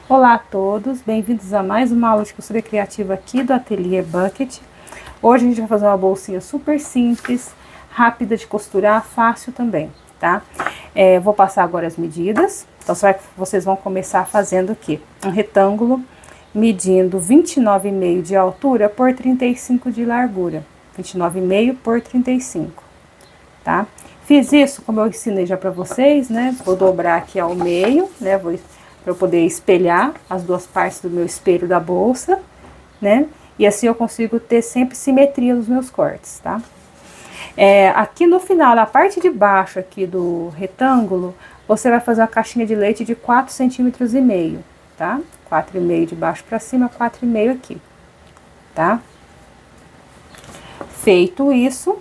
Olá a todos, bem-vindos a mais uma aula de costura criativa aqui do Ateliê Bucket. Hoje a gente vai fazer uma bolsinha super simples, rápida de costurar, fácil também, tá? Vou passar agora as medidas. Então vocês vão começar fazendo o quê? Um retângulo medindo 29,5 de altura por 35 de largura. 29,5 por 35, tá? Fiz isso, como eu ensinei já pra vocês, né? Vou dobrar aqui ao meio, né? Para eu poder espelhar as duas partes do meu espelho da bolsa, né? E assim eu consigo ter sempre simetria nos meus cortes, tá? Aqui no final, na parte de baixo aqui do retângulo, você vai fazer uma caixinha de leite de 4,5 centímetros, tá? 4,5 de baixo para cima, 4,5 aqui, tá? Feito isso,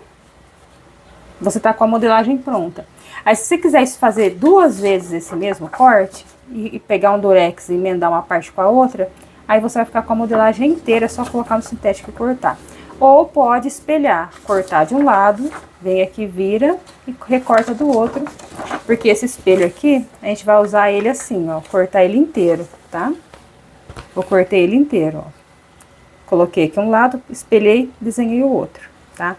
você tá com a modelagem pronta. Aí se você quiser fazer duas vezes esse mesmo corte, e pegar um durex e emendar uma parte com a outra, aí você vai ficar com a modelagem inteira, é só colocar no sintético e cortar. Ou pode espelhar, cortar de um lado, vem aqui, vira e recorta do outro, porque esse espelho aqui, a gente vai usar ele assim, ó, cortar ele inteiro, tá? Eu cortei ele inteiro, ó. Coloquei aqui um lado, espelhei, desenhei o outro, tá?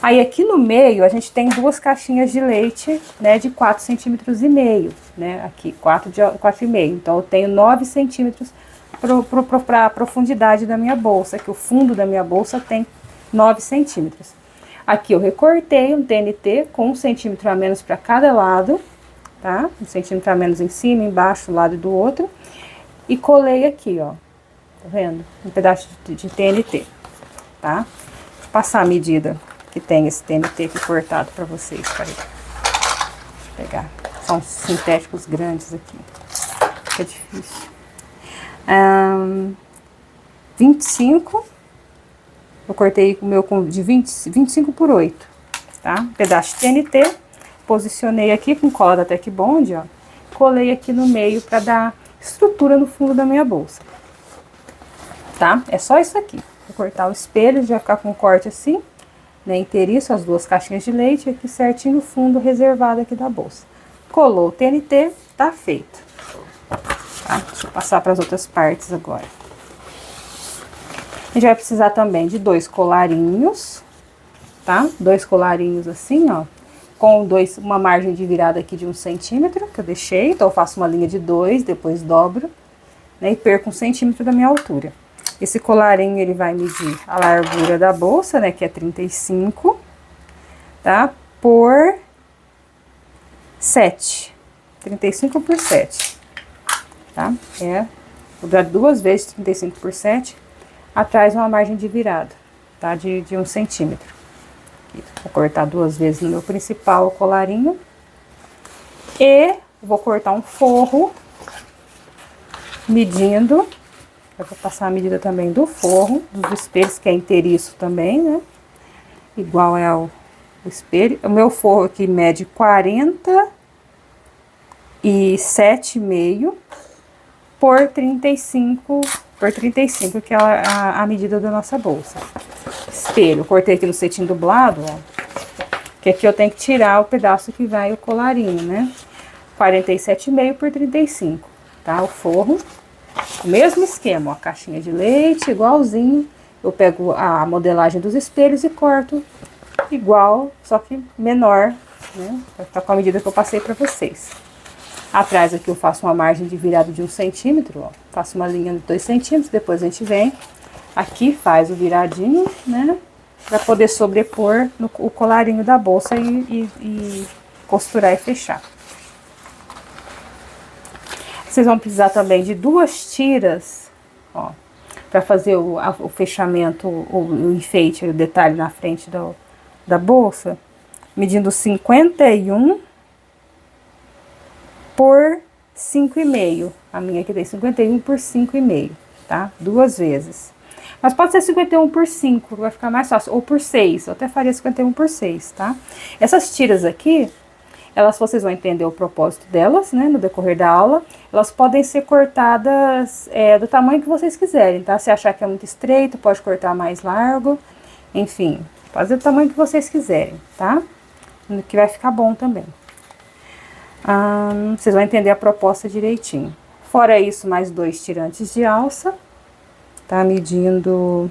Aí aqui no meio a gente tem duas caixinhas de leite, né, de 4,5 centímetros, né, aqui 4,5. Então eu tenho 9 centímetros para a profundidade da minha bolsa, que o fundo da minha bolsa tem 9 centímetros. Aqui eu recortei um TNT com 1 centímetro a menos para cada lado, tá? 1 centímetro a menos em cima, embaixo, do lado e do outro. E colei aqui, ó, tá vendo? Um pedaço de TNT, tá? Vou passar a medida que tem esse TNT aqui cortado para vocês. Peraí. Deixa eu pegar. São sintéticos grandes aqui. Fica difícil. 25. Eu cortei o meu de 25 por 8. Tá? Um pedaço de TNT. Posicionei aqui com cola da Tec Bond, ó. Colei aqui no meio para dar estrutura no fundo da minha bolsa. Tá? É só isso aqui. Vou cortar o espelho, já ficar com um corte assim, né, inteiriço, as duas caixinhas de leite, aqui certinho no fundo reservado aqui da bolsa. Colou o TNT, tá feito. Tá? Deixa eu passar para as outras partes agora. A gente vai precisar também de 2 colarinhos, tá? 2 colarinhos assim, ó, com uma margem de virada aqui de 1 centímetro, que eu deixei. Então eu faço uma linha de 2, depois dobro, né, e perco 1 centímetro da minha altura. Esse colarinho, ele vai medir a largura da bolsa, né, que é 35, tá? Por 7. 35 por 7, tá? Vou dar 2 vezes 35 por 7, atrás uma margem de virada, tá? De 1 centímetro. Vou cortar 2 vezes no meu principal colarinho. E vou cortar um forro, medindo. Eu vou passar a medida também do forro, dos espelhos, que é inteiriço também, né? Igual é o espelho. O meu forro aqui mede 47,5 por 35, que é a medida da nossa bolsa. Espelho, eu cortei aqui no cetim dublado, ó. Que aqui eu tenho que tirar o pedaço que vai o colarinho, né? 47,5 por 35, tá? O forro. O mesmo esquema, ó, caixinha de leite, igualzinho. Eu pego a modelagem dos espelhos e corto igual, só que menor, né? Vai ficar com a medida que eu passei pra vocês. Atrás aqui eu faço uma margem de virada de 1 centímetro, ó. Faço uma linha de 2 centímetros, depois a gente vem aqui, faz o viradinho, né? Pra poder sobrepor o colarinho da bolsa e costurar e fechar. Vocês vão precisar também de 2 tiras, ó, para fazer o fechamento, o enfeite, o detalhe na frente da bolsa, medindo 51 por 5,5. A minha aqui tem 51 por 5,5, tá? 2 vezes. Mas pode ser 51 por 5, vai ficar mais fácil, ou por 6, eu até faria 51 por 6, tá? Essas tiras aqui, vocês vão entender o propósito delas, né, no decorrer da aula. Elas podem ser cortadas do tamanho que vocês quiserem, tá? Se achar que é muito estreito, pode cortar mais largo. Enfim, fazer do tamanho que vocês quiserem, tá? Que vai ficar bom também. Vocês vão entender a proposta direitinho. Fora isso, mais 2 tirantes de alça, tá? Medindo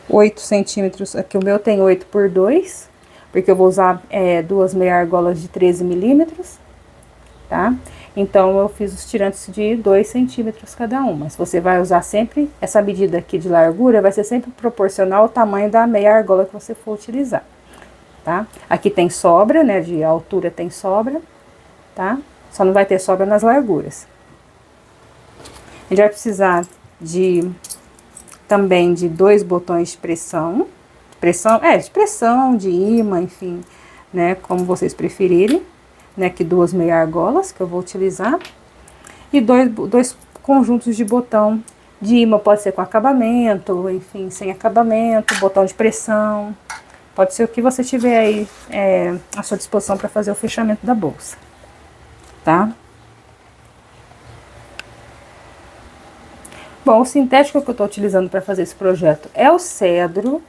8 centímetros, aqui o meu tem 8 por 2, porque eu vou usar 2 meia argolas de 13 milímetros, tá? Então, eu fiz os tirantes de 2 centímetros cada um, mas você vai usar sempre, essa medida aqui de largura vai ser sempre proporcional ao tamanho da meia argola que você for utilizar, tá? Aqui tem sobra, né, de altura tem sobra, tá? Só não vai ter sobra nas larguras. A gente vai precisar também de 2 botões de pressão, de pressão, de imã, enfim, né, como vocês preferirem, né, que 2 meia argolas que eu vou utilizar, e 2 conjuntos de botão de imã, pode ser com acabamento, enfim, sem acabamento, botão de pressão, pode ser o que você tiver aí à sua disposição para fazer o fechamento da bolsa, tá? Bom, o sintético que eu tô utilizando para fazer esse projeto é o cedro,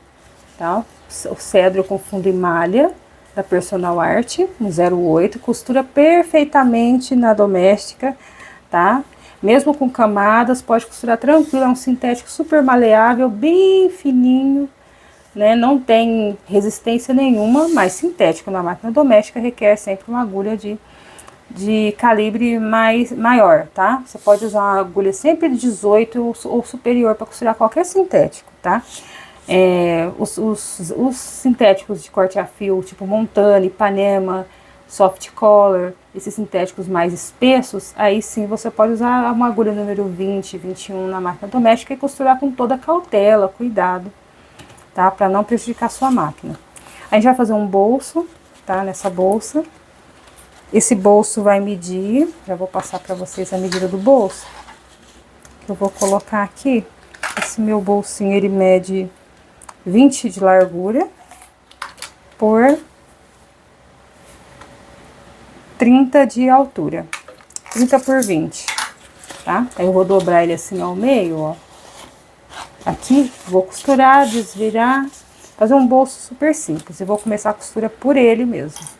tá? O cedro com fundo em malha, da Personal Art, no 08, costura perfeitamente na doméstica, tá? Mesmo com camadas, pode costurar tranquilo, é um sintético super maleável, bem fininho, né? Não tem resistência nenhuma, mas sintético na máquina doméstica requer sempre uma agulha de calibre maior, tá? Você pode usar uma agulha sempre de 18 ou superior para costurar qualquer sintético, tá? Os sintéticos de corte a fio, tipo Montana, Ipanema, Soft Color, esses sintéticos mais espessos, aí sim você pode usar uma agulha número 20, 21 na máquina doméstica e costurar com toda cautela, cuidado, tá? Para não prejudicar a sua máquina. A gente vai fazer um bolso, tá? Nessa bolsa. Esse bolso vai medir, já vou passar para vocês a medida do bolso, que eu vou colocar aqui. Esse meu bolsinho, ele mede 20 de largura por 30 de altura, 30 por 20, tá? Aí eu vou dobrar ele assim ao meio, ó. Aqui, vou costurar, desvirar, fazer um bolso super simples. Eu vou começar a costura por ele mesmo.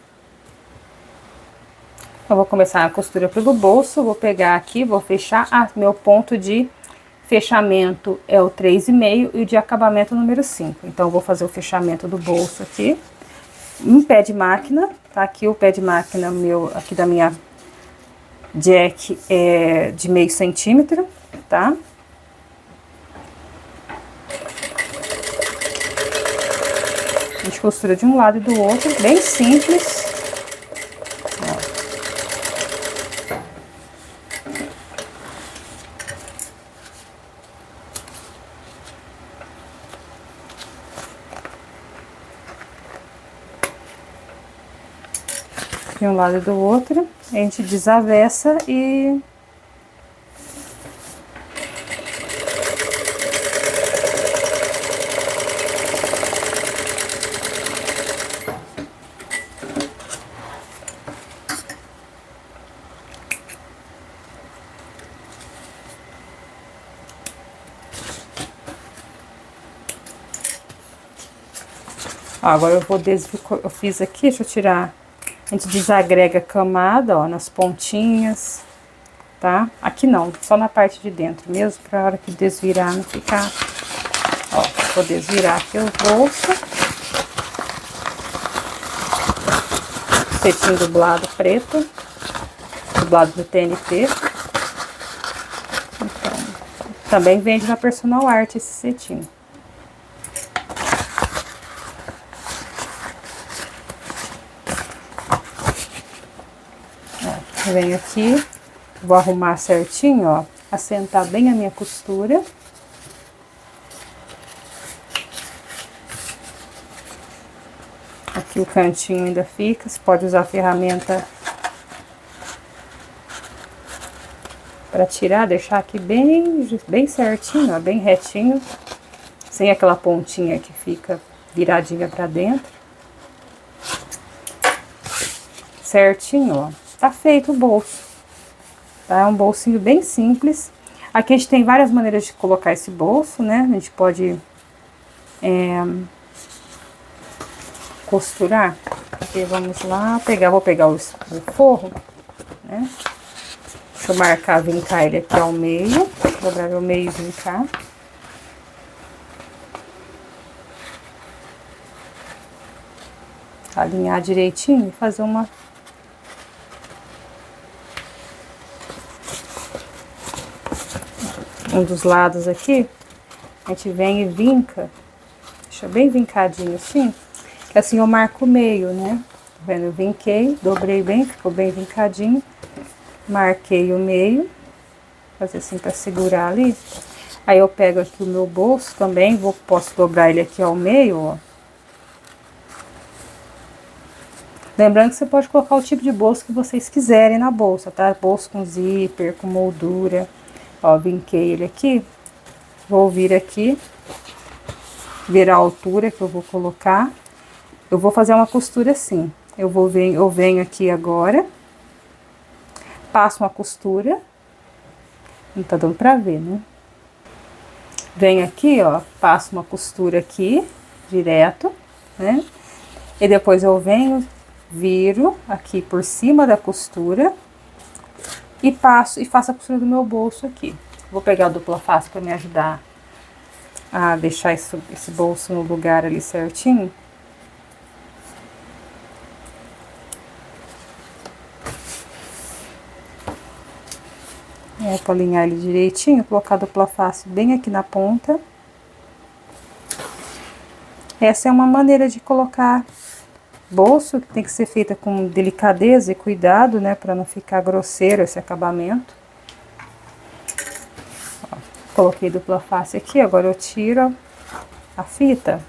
Eu vou começar a costura pelo bolso, vou pegar aqui, vou fechar, meu ponto de fechamento é o 3,5 e o de acabamento número 5. Então, eu vou fazer o fechamento do bolso aqui, em pé de máquina, tá? Aqui o pé de máquina meu, aqui da minha jack é de meio centímetro, tá? A gente costura de um lado e do outro, bem simples. De um lado e do outro, a gente desavessa e agora eu vou eu fiz aqui, deixa eu tirar. A gente desagrega a camada, ó, nas pontinhas, tá? Aqui não, só na parte de dentro mesmo, pra hora que desvirar não ficar. Ó, vou desvirar aqui o bolso. Cetim dublado preto, dublado do TNT. Então, também vende na Personal Art esse cetim. Venho aqui, vou arrumar certinho, ó, assentar bem a minha costura. Aqui o cantinho ainda fica, você pode usar a ferramenta para tirar, deixar aqui bem certinho, ó, bem retinho, sem aquela pontinha que fica viradinha para dentro. Certinho, ó. Tá feito o bolso, tá? É um bolsinho bem simples. Aqui a gente tem várias maneiras de colocar esse bolso, né? A gente pode costurar. Aqui, vamos lá, vou pegar o forro, né? Deixa eu marcar, vincar ele aqui ao meio. Dobrar ao meio e vincar. Alinhar direitinho e fazer um dos lados aqui. A gente vem e vinca. Deixa bem vincadinho assim. Que assim eu marco o meio, né? Tá vendo? Eu vinquei, dobrei bem, ficou bem vincadinho. Marquei o meio. Fazer assim pra segurar ali. Aí eu pego aqui o meu bolso também. Posso dobrar ele aqui ao meio, ó. Lembrando que você pode colocar o tipo de bolso que vocês quiserem na bolsa, tá? Bolso com zíper, com moldura. Ó, vinquei ele aqui. Vou vir aqui. Ver a altura que eu vou colocar. Eu vou fazer uma costura assim. Eu venho aqui agora. Passo uma costura. Não tá dando pra ver, né? Venho aqui, ó. Passo uma costura aqui. Direto, né? E depois eu venho... Viro aqui por cima da costura e faço a costura do meu bolso aqui. Vou pegar a dupla face para me ajudar a deixar esse bolso no lugar ali certinho. Para alinhar ele direitinho, colocar a dupla face bem aqui na ponta. Essa é uma maneira de colocar bolso, que tem que ser feita com delicadeza e cuidado, né, para não ficar grosseiro esse acabamento. Ó, coloquei dupla face aqui, agora eu tiro a fita.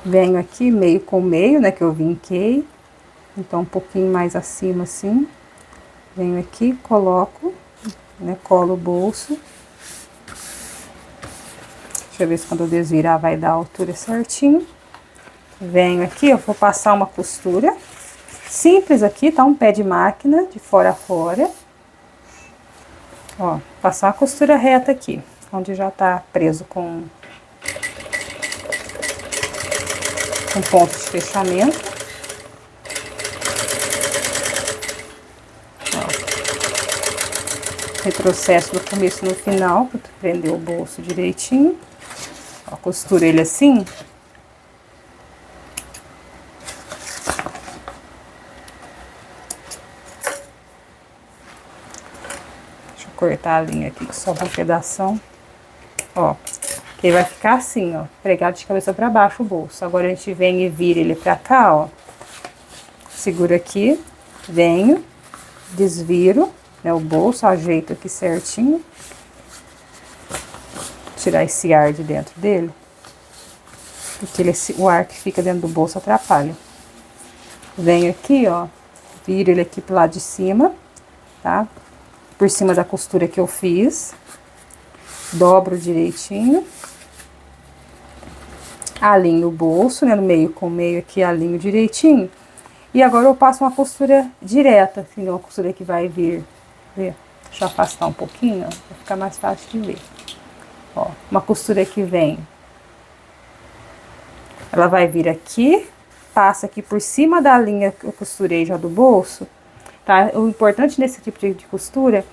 Venho aqui meio com meio, né, que eu vinquei. Então um pouquinho mais acima assim. Venho aqui, coloco, né, colo o bolso. Deixa eu ver se quando eu desvirar vai dar a altura certinho. Venho aqui, eu vou passar uma costura simples aqui, tá? Um pé de máquina, de fora a fora. Ó, passar uma costura reta aqui, onde já tá preso com ponto de fechamento. Retrocesso do começo no final, para prender o bolso direitinho. Ó, costura ele assim. Deixa eu cortar a linha aqui, que sobra um pedação. Ó, que ele vai ficar assim, ó, pregado de cabeça para baixo o bolso. Agora a gente vem e vira ele para cá, ó. Segura aqui, venho, desviro, né, o bolso, ajeito aqui certinho. Tirar esse ar de dentro dele, porque o ar que fica dentro do bolso atrapalha. Venho aqui, ó, viro ele aqui pro lado de cima, tá? Por cima da costura que eu fiz. Dobro direitinho. Alinho o bolso, né, no meio com meio aqui, alinho direitinho. E agora eu passo uma costura direta, assim, uma costura que vai vir, ver? Deixa eu afastar um pouquinho, ó, pra ficar mais fácil de ver. Ó, uma costura que vem, ela vai vir aqui, passa aqui por cima da linha que eu costurei já do bolso, tá? O importante nesse tipo de costura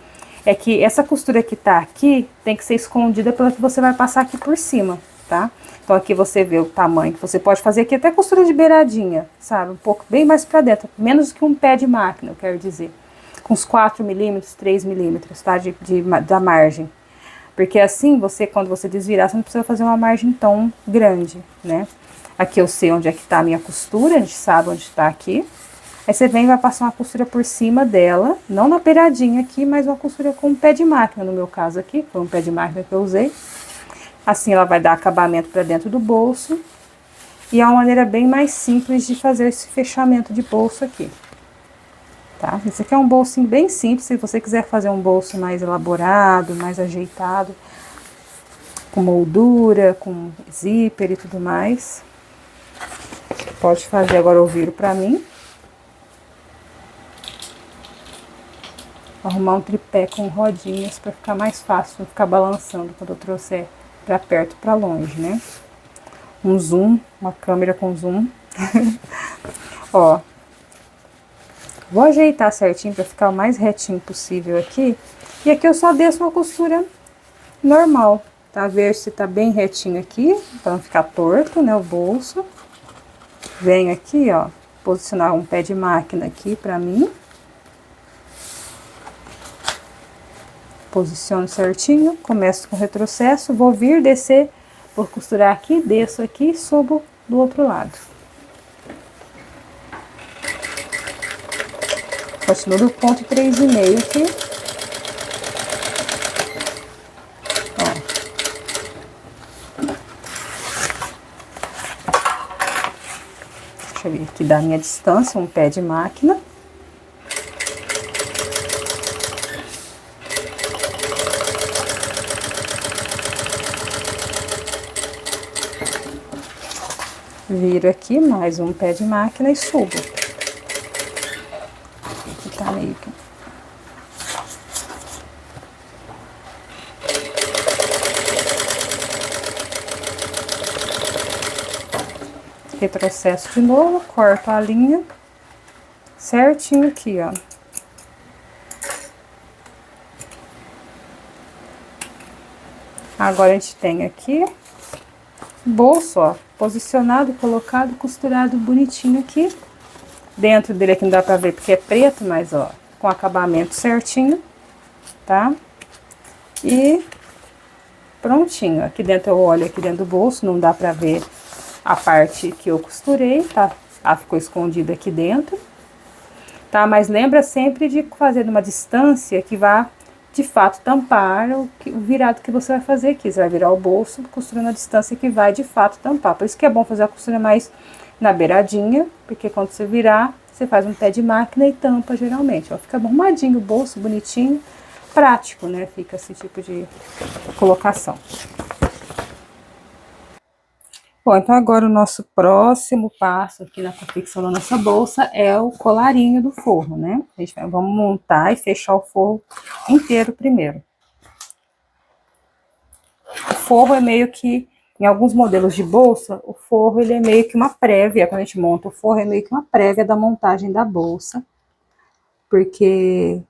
é que essa costura que tá aqui tem que ser escondida pela que você vai passar aqui por cima, tá? Então aqui você vê o tamanho que você pode fazer aqui, até costura de beiradinha, sabe? Um pouco bem mais pra dentro, menos que um pé de máquina, eu quero dizer. Com uns 4 milímetros, 3 milímetros, tá? Da margem. Porque assim, quando você desvirar, você não precisa fazer uma margem tão grande, né? Aqui eu sei onde é que tá a minha costura, a gente sabe onde tá aqui. Aí você vem e vai passar uma costura por cima dela, não na beiradinha aqui, mas uma costura com um pé de máquina, no meu caso aqui, foi um pé de máquina que eu usei. Assim ela vai dar acabamento pra dentro do bolso. E é uma maneira bem mais simples de fazer esse fechamento de bolso aqui. Tá? Esse aqui é um bolsinho bem simples, se você quiser fazer um bolso mais elaborado, mais ajeitado, com moldura, com zíper e tudo mais, pode fazer. Agora eu viro pra mim. Arrumar um tripé com rodinhas pra ficar mais fácil, não ficar balançando quando eu trouxer pra perto, pra longe, né? um zoom, uma câmera com zoom. Ó, vou ajeitar certinho para ficar o mais retinho possível aqui. E aqui eu só desço uma costura normal, tá? Ver se tá bem retinho aqui, para não ficar torto, né, o bolso. Venho aqui, ó, posicionar um pé de máquina aqui pra mim. Posiciono certinho, começo com retrocesso, vou vir descer, vou costurar aqui, desço aqui e subo do outro lado. Continuo do ponto 3,5 aqui. Deixa eu ver aqui da minha distância, um pé de máquina. Viro aqui mais um pé de máquina e subo. Aqui tá meio que... Retrocesso de novo, corto a linha certinho aqui, ó. Agora a gente tem aqui bolso, ó, posicionado, colocado, costurado bonitinho aqui. Dentro dele aqui não dá pra ver porque é preto, mas ó, com acabamento certinho, tá? E prontinho. Aqui dentro eu olho aqui dentro do bolso, não dá pra ver a parte que eu costurei, tá? Ela ficou escondida aqui dentro, tá? Mas lembra sempre de fazer numa distância que vá de fato tampar o virado que você vai fazer aqui. Você vai virar o bolso costurando a distância que vai de fato tampar. Por isso que é bom fazer a costura mais na beiradinha, porque quando você virar, você faz um pé de máquina e tampa geralmente, ó. Fica arrumadinho o bolso, bonitinho, prático, né? Fica esse tipo de colocação. Bom, então agora o nosso próximo passo aqui na confecção da nossa bolsa é o colarinho do forro, né? Vamos montar e fechar o forro inteiro primeiro. O forro é meio que, em alguns modelos de bolsa, o forro ele é meio que uma prévia, quando a gente monta o forro é meio que uma prévia da montagem da bolsa, porque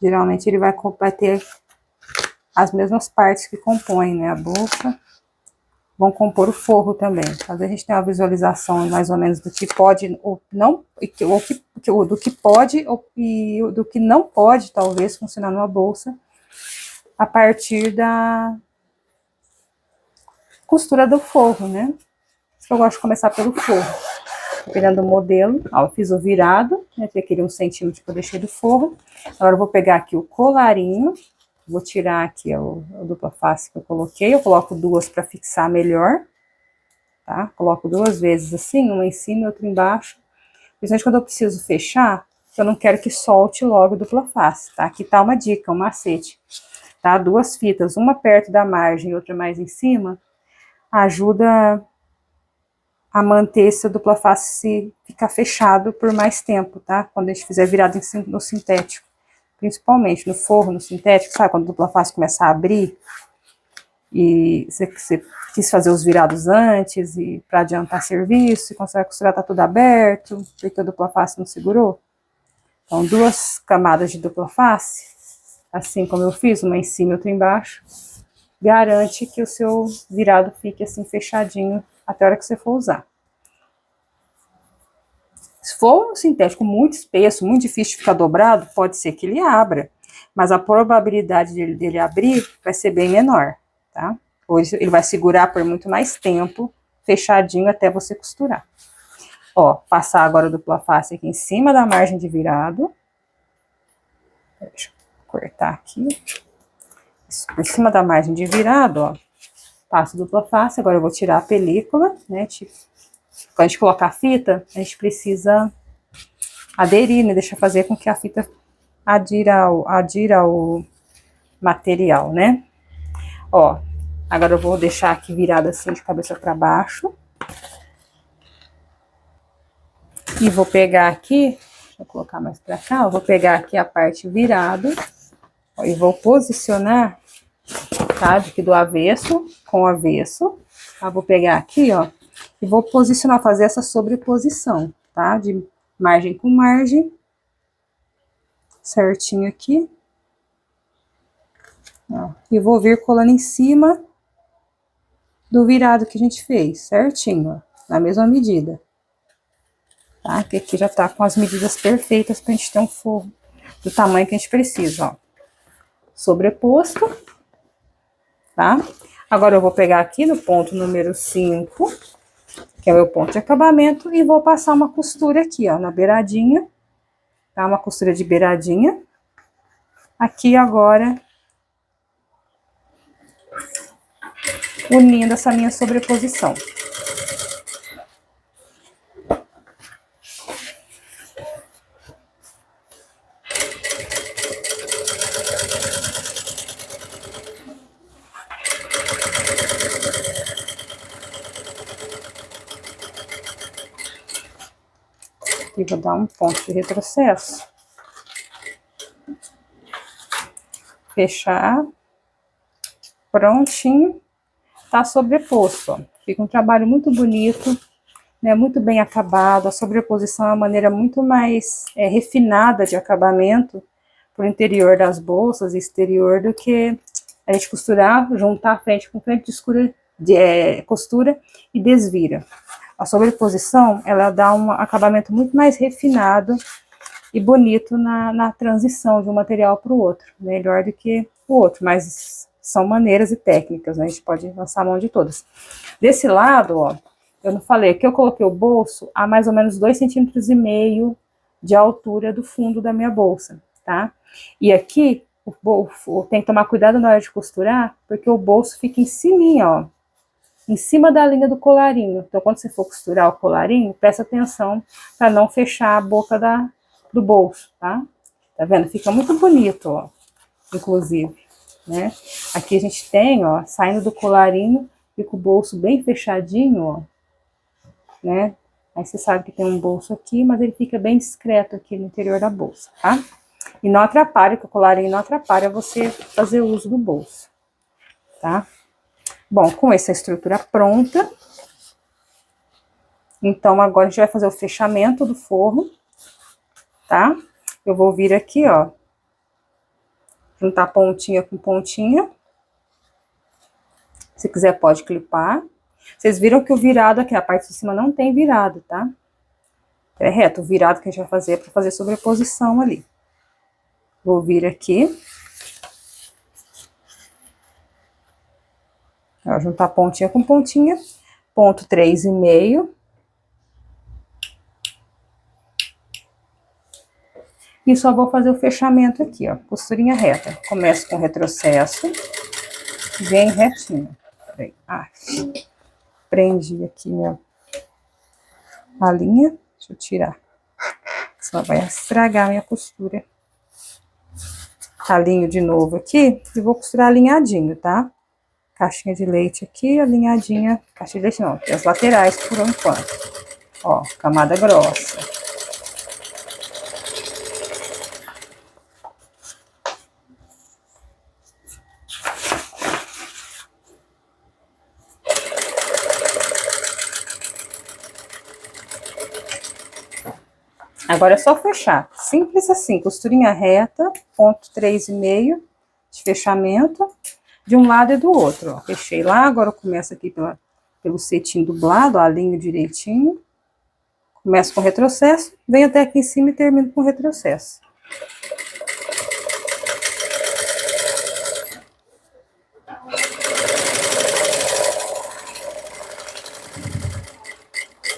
geralmente ele vai ter as mesmas partes que compõem, né, a bolsa. Vão compor o forro também. Às vezes a gente tem uma visualização mais ou menos do que pode ou não, do que pode e do que não pode, talvez, funcionar numa bolsa, a partir da costura do forro, né? Eu gosto de começar pelo forro. Dependendo do modelo, ó, eu fiz o virado, né? Tem aquele 1 centímetro que eu deixei do forro. Agora eu vou pegar aqui o colarinho. Vou tirar aqui a dupla face que eu coloquei. Eu coloco duas para fixar melhor, tá? Coloco duas vezes assim, uma em cima e outra embaixo. Principalmente quando eu preciso fechar, eu não quero que solte logo a dupla face, tá? Aqui tá uma dica, um macete, tá? Duas fitas, uma perto da margem e outra mais em cima, ajuda a manter essa dupla face ficar fechado por mais tempo, tá? Quando a gente fizer virado no sintético. Principalmente no forro, no sintético, sabe? Quando a dupla face começa a abrir e você quis fazer os virados antes e para adiantar serviço, e quando você vai costurar tá tudo aberto, porque a dupla face não segurou. Então, duas camadas de dupla face, assim como eu fiz, uma em cima e outra embaixo, garante que o seu virado fique assim fechadinho até a hora que você for usar. Se for um sintético muito espesso, muito difícil de ficar dobrado, pode ser que ele abra, mas a probabilidade dele abrir vai ser bem menor, tá? Hoje ele vai segurar por muito mais tempo, fechadinho até você costurar. Ó, passar agora a dupla face aqui em cima da margem de virado. Deixa eu cortar aqui. Isso, por cima da margem de virado, ó. Passo a dupla face, agora eu vou tirar a película, né? Quando a gente colocar a fita, a gente precisa aderir, né? Deixa fazer com que a fita adira ao material, né? Ó, agora eu vou deixar aqui virado assim de cabeça para baixo. E vou pegar aqui, deixa eu colocar mais para cá, eu vou pegar aqui a parte virada, ó, e vou posicionar tá? Aqui do avesso com avesso. Tá? Vou pegar aqui, ó, e vou posicionar, fazer essa sobreposição, tá? De margem com margem. Certinho aqui. Ó, e vou vir colando em cima do virado que a gente fez, certinho, ó, na mesma medida. Tá? Que aqui já tá com as medidas perfeitas pra gente ter um forro do tamanho que a gente precisa, ó. Sobreposto, tá? Agora eu vou pegar aqui no ponto número 5, que é o meu ponto de acabamento, e vou passar uma costura aqui, ó, na beiradinha, tá? Uma costura de beiradinha. Aqui agora, unindo essa minha sobreposição. Aqui vou dar um ponto de retrocesso. Fechar. Prontinho. Tá sobreposto, ó. Fica um trabalho muito bonito, né? Muito bem acabado. A sobreposição é uma maneira muito mais refinada de acabamento pro interior das bolsas e exterior do que a gente costurar, juntar frente com frente, costura e desvira. A sobreposição, ela dá um acabamento muito mais refinado e bonito na transição de um material para o outro, melhor do que o outro, mas são maneiras e técnicas, né? A gente pode lançar a mão de todas. Desse lado, ó, eu não falei, aqui eu coloquei o bolso a mais ou menos 2,5 cm de altura do fundo da minha bolsa, tá? E aqui, tem que tomar cuidado na hora de costurar, porque o bolso fica em cima, ó, em cima da linha do colarinho. Então, quando você for costurar o colarinho, presta atenção para não fechar a boca do bolso, tá? Tá vendo? Fica muito bonito, ó, inclusive, né? Aqui a gente tem, ó, saindo do colarinho, fica o bolso bem fechadinho, ó, né? Aí você sabe que tem um bolso aqui, mas ele fica bem discreto aqui no interior da bolsa, tá? E não atrapalha, que o colarinho não atrapalha você fazer uso do bolso, tá? Bom, com essa estrutura pronta, então agora a gente vai fazer o fechamento do forro, tá? Eu vou vir aqui, ó, juntar pontinha com pontinha. Se quiser pode clipar. Vocês viram que o virado aqui, a parte de cima não tem virado, tá? É reto, o virado que a gente vai fazer é para fazer sobreposição ali. Vou vir aqui. Ó, juntar pontinha com pontinha. Ponto 3,5. E só vou fazer o fechamento aqui, ó. Costurinha reta. Começo com retrocesso. Bem retinho. Peraí. Ah, prendi aqui a linha. Deixa eu tirar. Senão vai estragar a minha costura. Alinho de novo aqui. E vou costurar alinhadinho, tá? Caixinha de leite aqui, alinhadinha. Caixinha de leite não, as laterais por enquanto. Ó, camada grossa. Agora é só fechar. Simples assim, costurinha reta, ponto 3,5 de fechamento, de um lado e do outro, ó. Fechei lá, agora eu começo aqui pelo cetim dublado, ó, alinho direitinho. Começo com retrocesso, venho até aqui em cima e termino com retrocesso.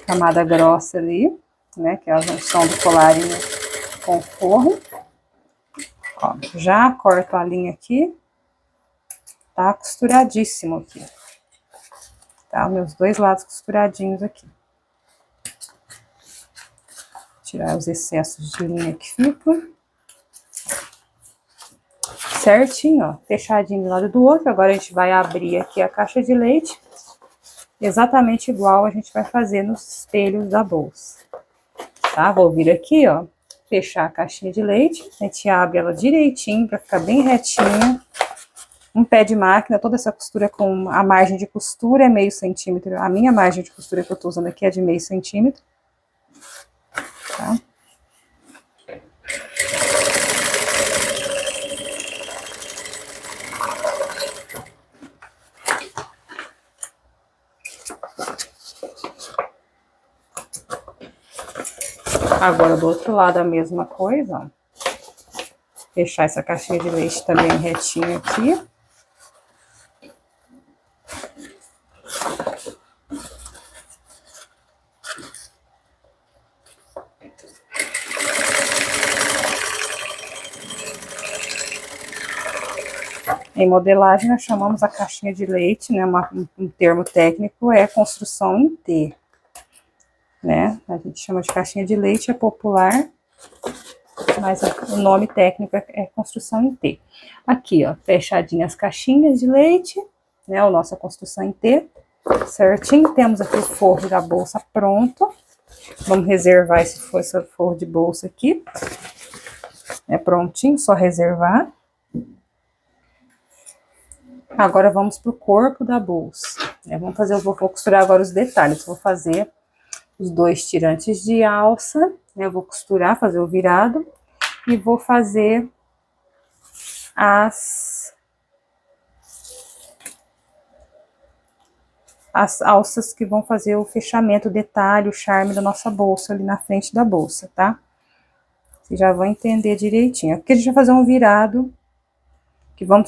Camada grossa ali, né, que é a junção do colarinho com o forro. Ó, já corto a linha aqui, tá costuradíssimo aqui. Tá, meus dois lados costuradinhos aqui. Tirar os excessos de linha que ficam. Certinho, ó, fechadinho do lado do outro. Agora a gente vai abrir aqui a caixa de leite, exatamente igual a gente vai fazer nos espelhos da bolsa. Tá, vou vir aqui, ó, fechar a caixinha de leite. A gente abre ela direitinho para ficar bem retinha. um pé de máquina, toda essa costura com a margem de costura é meio centímetro. A minha margem de costura que eu tô usando aqui é de meio centímetro. Tá? Agora do outro lado a mesma coisa, ó. Fechar essa caixinha de leite também retinho aqui. Em modelagem, nós chamamos a caixinha de leite, né? Um termo técnico é construção em T, né? A gente chama de caixinha de leite, é popular, mas o nome técnico é construção em T. Aqui, ó, fechadinha as caixinhas de leite, né? A nossa construção em T, certinho. Temos aqui o forro da bolsa pronto. Vamos reservar esse forro de bolsa aqui. É prontinho, só reservar. Agora vamos pro corpo da bolsa. Vou costurar agora os detalhes. Vou fazer os 2 tirantes de alça, né? Eu vou costurar, fazer o virado e vou fazer as alças que vão fazer o fechamento, o detalhe, o charme da nossa bolsa ali na frente da bolsa, tá? Vocês já vão entender direitinho. Aqui a gente vai fazer um virado que vai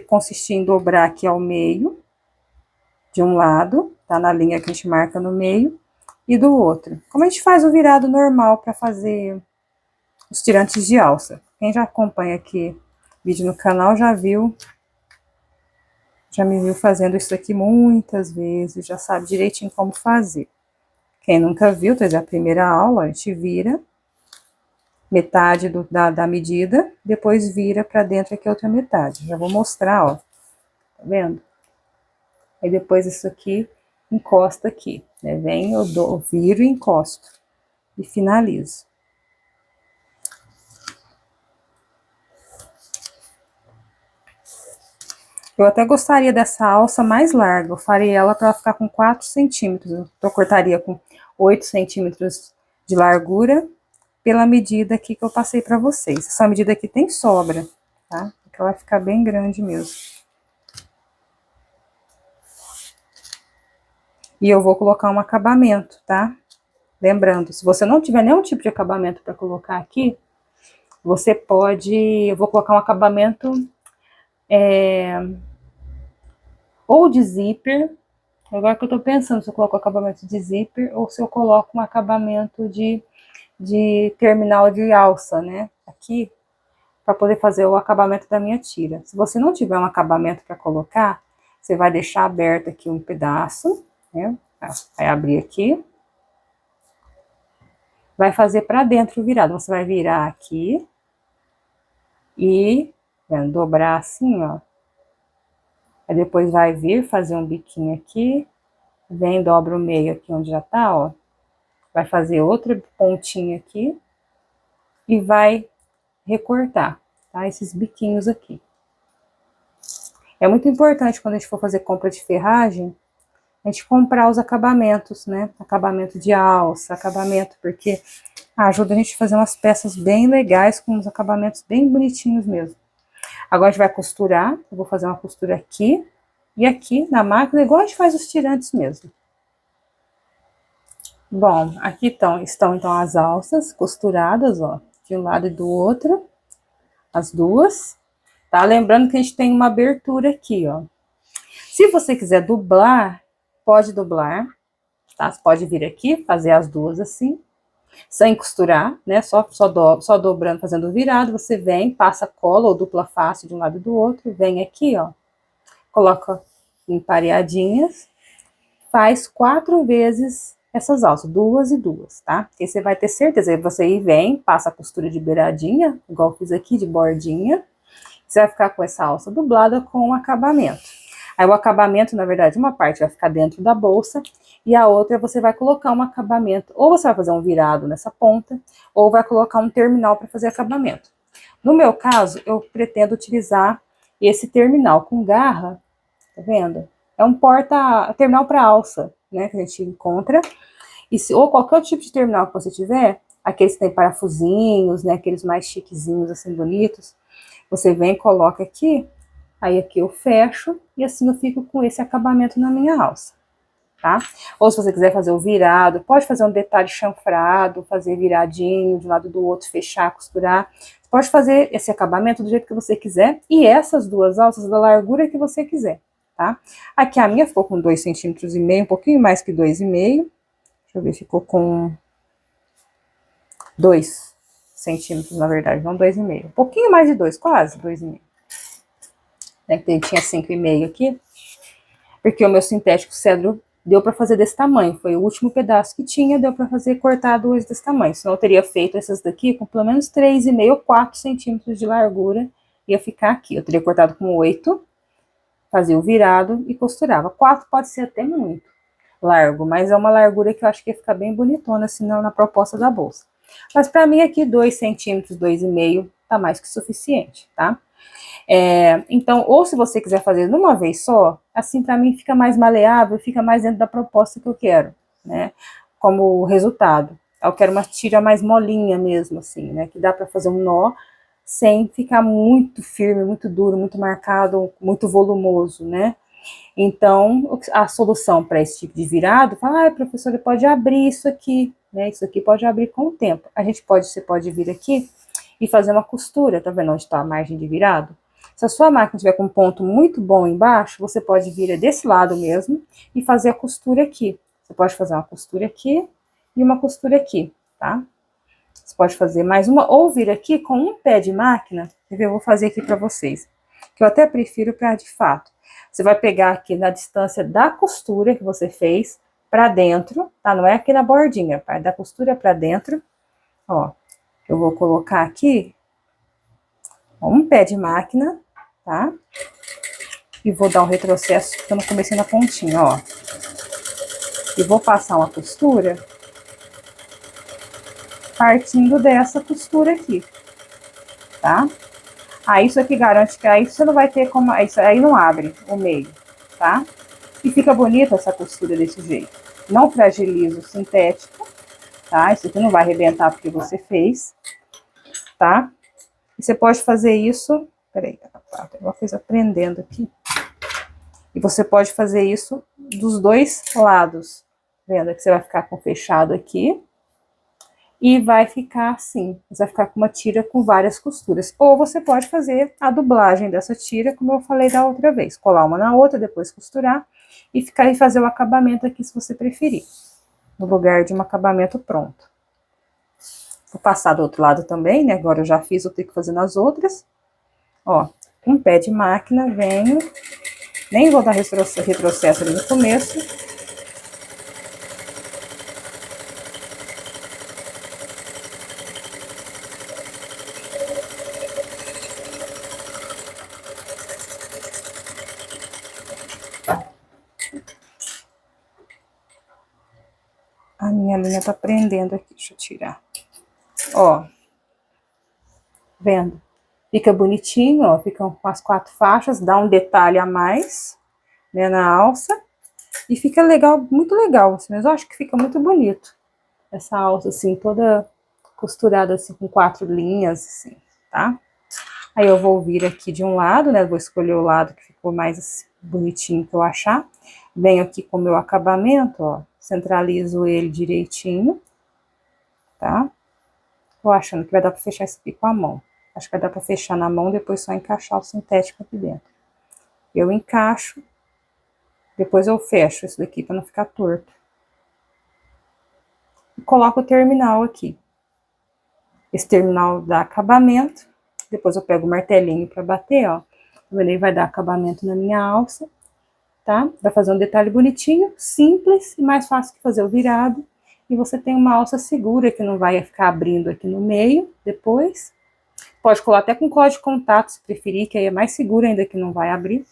consistir em dobrar aqui ao meio de um lado, tá? Na linha que a gente marca no meio, e do outro. Como a gente faz o virado normal para fazer os tirantes de alça. Quem já acompanha aqui vídeo no canal já me viu fazendo isso aqui muitas vezes, já sabe direitinho como fazer. Quem nunca viu, então é a primeira aula, a gente vira metade da medida, depois vira para dentro aqui a outra metade. Já vou mostrar, ó, tá vendo? Aí depois isso aqui encosta aqui, né? Vem, eu viro e encosto e finalizo. Eu até gostaria dessa alça mais larga, eu farei ela para ficar com 4 centímetros, eu cortaria com 8 centímetros de largura, pela medida aqui que eu passei para vocês. Essa medida aqui tem sobra, tá? Porque ela vai ficar bem grande mesmo. E eu vou colocar um acabamento, tá? Lembrando, se você não tiver nenhum tipo de acabamento para colocar aqui, você pode... Eu vou colocar um acabamento... ou de zíper, agora que eu tô pensando se eu coloco acabamento de zíper ou se eu coloco um acabamento de terminal de alça, né? Aqui, para poder fazer o acabamento da minha tira. Se você não tiver um acabamento para colocar, você vai deixar aberto aqui um pedaço, né? Vai abrir aqui. Vai fazer para dentro o virado. Você vai virar aqui e dobrar assim, ó. Aí depois vai vir fazer um biquinho aqui, vem, dobra o meio aqui onde já tá, ó. Vai fazer outra pontinha aqui e vai recortar, tá? Esses biquinhos aqui. É muito importante quando a gente for fazer compra de ferragem, a gente comprar os acabamentos, né? Acabamento de alça, acabamento, porque ajuda a gente a fazer umas peças bem legais, com uns acabamentos bem bonitinhos mesmo. Agora a gente vai costurar, eu vou fazer uma costura aqui e aqui na máquina, igual a gente faz os tirantes mesmo. Bom, aqui estão então as alças costuradas, ó, de um lado e do outro, as duas, tá? Lembrando que a gente tem uma abertura aqui, ó. Se você quiser dublar, pode dublar, tá? Você pode vir aqui, fazer as duas assim, sem costurar, né? Só dobrando, fazendo o virado, você vem, passa cola ou dupla face de um lado e do outro, vem aqui, ó, coloca em pareadinhas, faz 4 vezes essas alças, 2 e 2, tá? Porque você vai ter certeza, você aí vem, passa a costura de beiradinha, igual eu fiz aqui, de bordinha, você vai ficar com essa alça dublada com o acabamento. Aí o acabamento, na verdade, uma parte vai ficar dentro da bolsa e a outra você vai colocar um acabamento, ou você vai fazer um virado nessa ponta, ou vai colocar um terminal para fazer acabamento. No meu caso, eu pretendo utilizar E esse terminal com garra, tá vendo? É um terminal para alça, né, que a gente encontra. Ou qualquer outro tipo de terminal que você tiver, aqueles que tem parafusinhos, né, aqueles mais chiquezinhos, assim, bonitos, você vem e coloca aqui, aí aqui eu fecho, e assim eu fico com esse acabamento na minha alça, tá? Ou se você quiser fazer o virado, pode fazer um detalhe chanfrado, fazer viradinho de um lado do outro, fechar, costurar. Pode fazer esse acabamento do jeito que você quiser, e essas duas alças da largura que você quiser, tá? Aqui a minha ficou com 2,5 centímetros, um pouquinho mais que 2,5. Deixa eu ver, ficou com 2 centímetros, na verdade, não 2,5. Um pouquinho mais de 2, quase 2,5. Né, tinha 5,5 aqui, porque o meu sintético cedro deu para fazer desse tamanho. Foi o último pedaço que tinha, deu para fazer cortar duas desse tamanho. Senão eu teria feito essas daqui com pelo menos 3,5 ou 4 centímetros de largura. Ia ficar aqui. Eu teria cortado com 8, fazia o virado e costurava. 4 pode ser até muito largo, mas é uma largura que eu acho que ia ficar bem bonitona assim na proposta da bolsa. Mas para mim aqui 2 centímetros, 2,5 tá mais que suficiente, tá? Então, ou se você quiser fazer de uma vez só, assim para mim fica mais maleável, fica mais dentro da proposta que eu quero, né? Como resultado. Eu quero uma tira mais molinha mesmo, assim, né? Que dá para fazer um nó sem ficar muito firme, muito duro, muito marcado, muito volumoso, né? Então, a solução para esse tipo de virado, fala, professora, pode abrir isso aqui, né? Isso aqui pode abrir com o tempo. Você pode vir aqui e fazer uma costura, tá vendo onde está a margem de virado? Se a sua máquina tiver com um ponto muito bom embaixo, você pode vir desse lado mesmo e fazer a costura aqui. Você pode fazer uma costura aqui e uma costura aqui, tá? Você pode fazer mais uma, ou vir aqui com um pé de máquina, eu vou fazer aqui para vocês, que eu até prefiro para de fato. Você vai pegar aqui na distância da costura que você fez para dentro, tá? Não é aqui na bordinha, da costura para dentro. Ó, eu vou colocar aqui um pé de máquina, tá? E vou dar um retrocesso, porque eu não comecei na pontinha, ó. E vou passar uma costura partindo dessa costura aqui, tá? Aí isso aqui garante que aí você não vai ter como, isso aí não abre o meio, tá? E fica bonita essa costura desse jeito. Não fragiliza o sintético, tá? Isso aqui não vai arrebentar porque você fez, tá? E você pode fazer isso, peraí, tem uma coisa prendendo aqui. E você pode fazer isso dos dois lados, vendo que você vai ficar com fechado aqui. E vai ficar assim, você vai ficar com uma tira com várias costuras. Ou você pode fazer a dublagem dessa tira, como eu falei da outra vez. Colar uma na outra, depois costurar e fazer o acabamento aqui, se você preferir. No lugar de um acabamento pronto. Vou passar do outro lado também, né? Agora eu já fiz, eu tenho que fazer nas outras. Ó, um pé de máquina, venho. Nem vou dar retrocesso ali no começo. A minha linha tá prendendo aqui, deixa eu tirar. Ó, vendo? Fica bonitinho, ó, ficam com as 4 faixas, dá um detalhe a mais, né, na alça. E fica legal, muito legal, assim, mas eu acho que fica muito bonito. Essa alça, assim, toda costurada, assim, com 4 linhas, assim, tá? Aí eu vou vir aqui de um lado, né, vou escolher o lado que ficou mais assim, bonitinho que eu achar. Venho aqui com o meu acabamento, ó, centralizo ele direitinho, tá? Tô achando que vai dar pra fechar isso aqui com a mão. Acho que vai dar pra fechar na mão, depois só encaixar o sintético aqui dentro. Eu encaixo, depois eu fecho isso daqui pra não ficar torto. E coloco o terminal aqui. Esse terminal dá acabamento. Depois eu pego o martelinho pra bater, ó. Ele vai dar acabamento na minha alça, tá? Vai fazer um detalhe bonitinho, simples e mais fácil que fazer o virado. E você tem uma alça segura que não vai ficar abrindo aqui no meio depois. Pode colar até com cola de contato, se preferir, que aí é mais seguro ainda, que não vai abrir.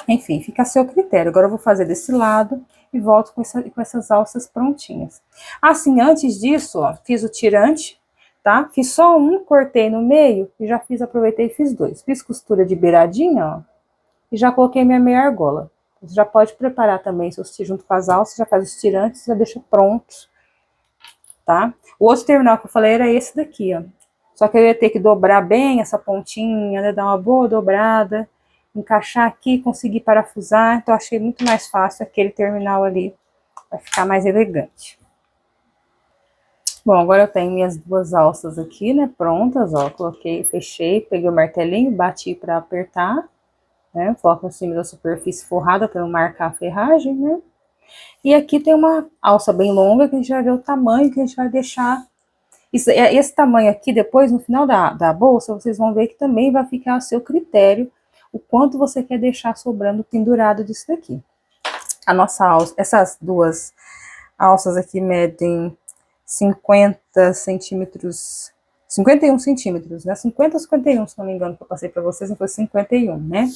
Enfim, fica a seu critério. Agora eu vou fazer desse lado e volto com essas alças prontinhas. Assim, antes disso, ó, fiz o tirante, tá? Fiz só um, cortei no meio e já fiz, aproveitei e fiz dois. Fiz costura de beiradinha, ó, e já coloquei minha meia argola. Você já pode preparar também, se você junto com as alças, já faz os tirantes, já deixa prontos, tá? O outro terminal que eu falei era esse daqui, ó. Só que eu ia ter que dobrar bem essa pontinha, né, dar uma boa dobrada, encaixar aqui, conseguir parafusar, então achei muito mais fácil aquele terminal ali, vai ficar mais elegante. Bom, agora eu tenho minhas duas alças aqui, né, prontas, ó, coloquei, fechei, peguei o martelinho, bati para apertar, né, coloco em cima da superfície forrada para não marcar a ferragem, né, e aqui tem uma alça bem longa que a gente vai ver o tamanho que a gente vai deixar. Esse tamanho aqui, depois, no final da bolsa, vocês vão ver que também vai ficar a seu critério o quanto você quer deixar sobrando pendurado disso daqui. A nossa alça, essas duas alças aqui medem 50 centímetros, 51 centímetros, né? 50 ou 51, se não me engano, que eu passei para vocês, não foi 51, né?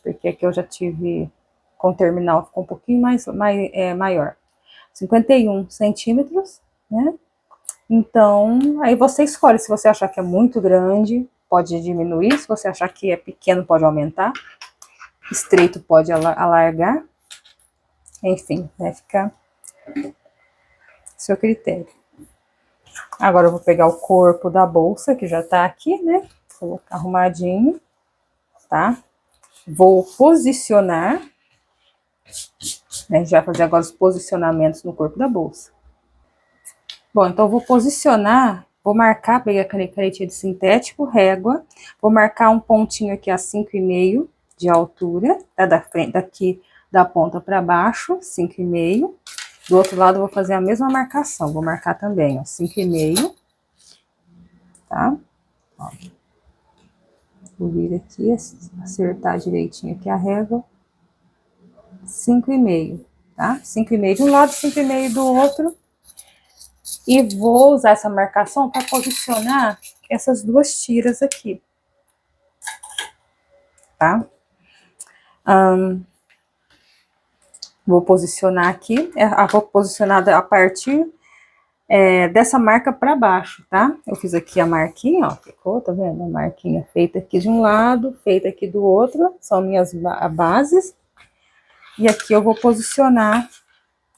Porque aqui eu já tive, com o terminal, ficou um pouquinho maior. 51 centímetros, né? Então, aí você escolhe, se você achar que é muito grande, pode diminuir, se você achar que é pequeno, pode aumentar, estreito pode alargar, enfim, vai ficar a seu critério. Agora eu vou pegar o corpo da bolsa, que já tá aqui, né, vou colocar arrumadinho, tá? Vou posicionar, né, a gente vai fazer agora os posicionamentos no corpo da bolsa. Bom, então eu vou posicionar, vou marcar, peguei a canetinha de sintético, régua, vou marcar um pontinho aqui a 5,5 de altura, tá? Daqui da ponta para baixo, 5,5. Do outro lado eu vou fazer a mesma marcação, vou marcar também, ó, 5,5, tá? Ó. Vou vir aqui, acertar direitinho aqui a régua, 5,5, tá? 5,5 de um lado, 5,5 do outro. E vou usar essa marcação para posicionar essas duas tiras aqui, tá? Vou posicionar aqui, vou posicionar a partir dessa marca para baixo, tá? Eu fiz aqui a marquinha, ó, ficou, tá vendo? A marquinha feita aqui de um lado, feita aqui do outro, são minhas bases. E aqui eu vou posicionar,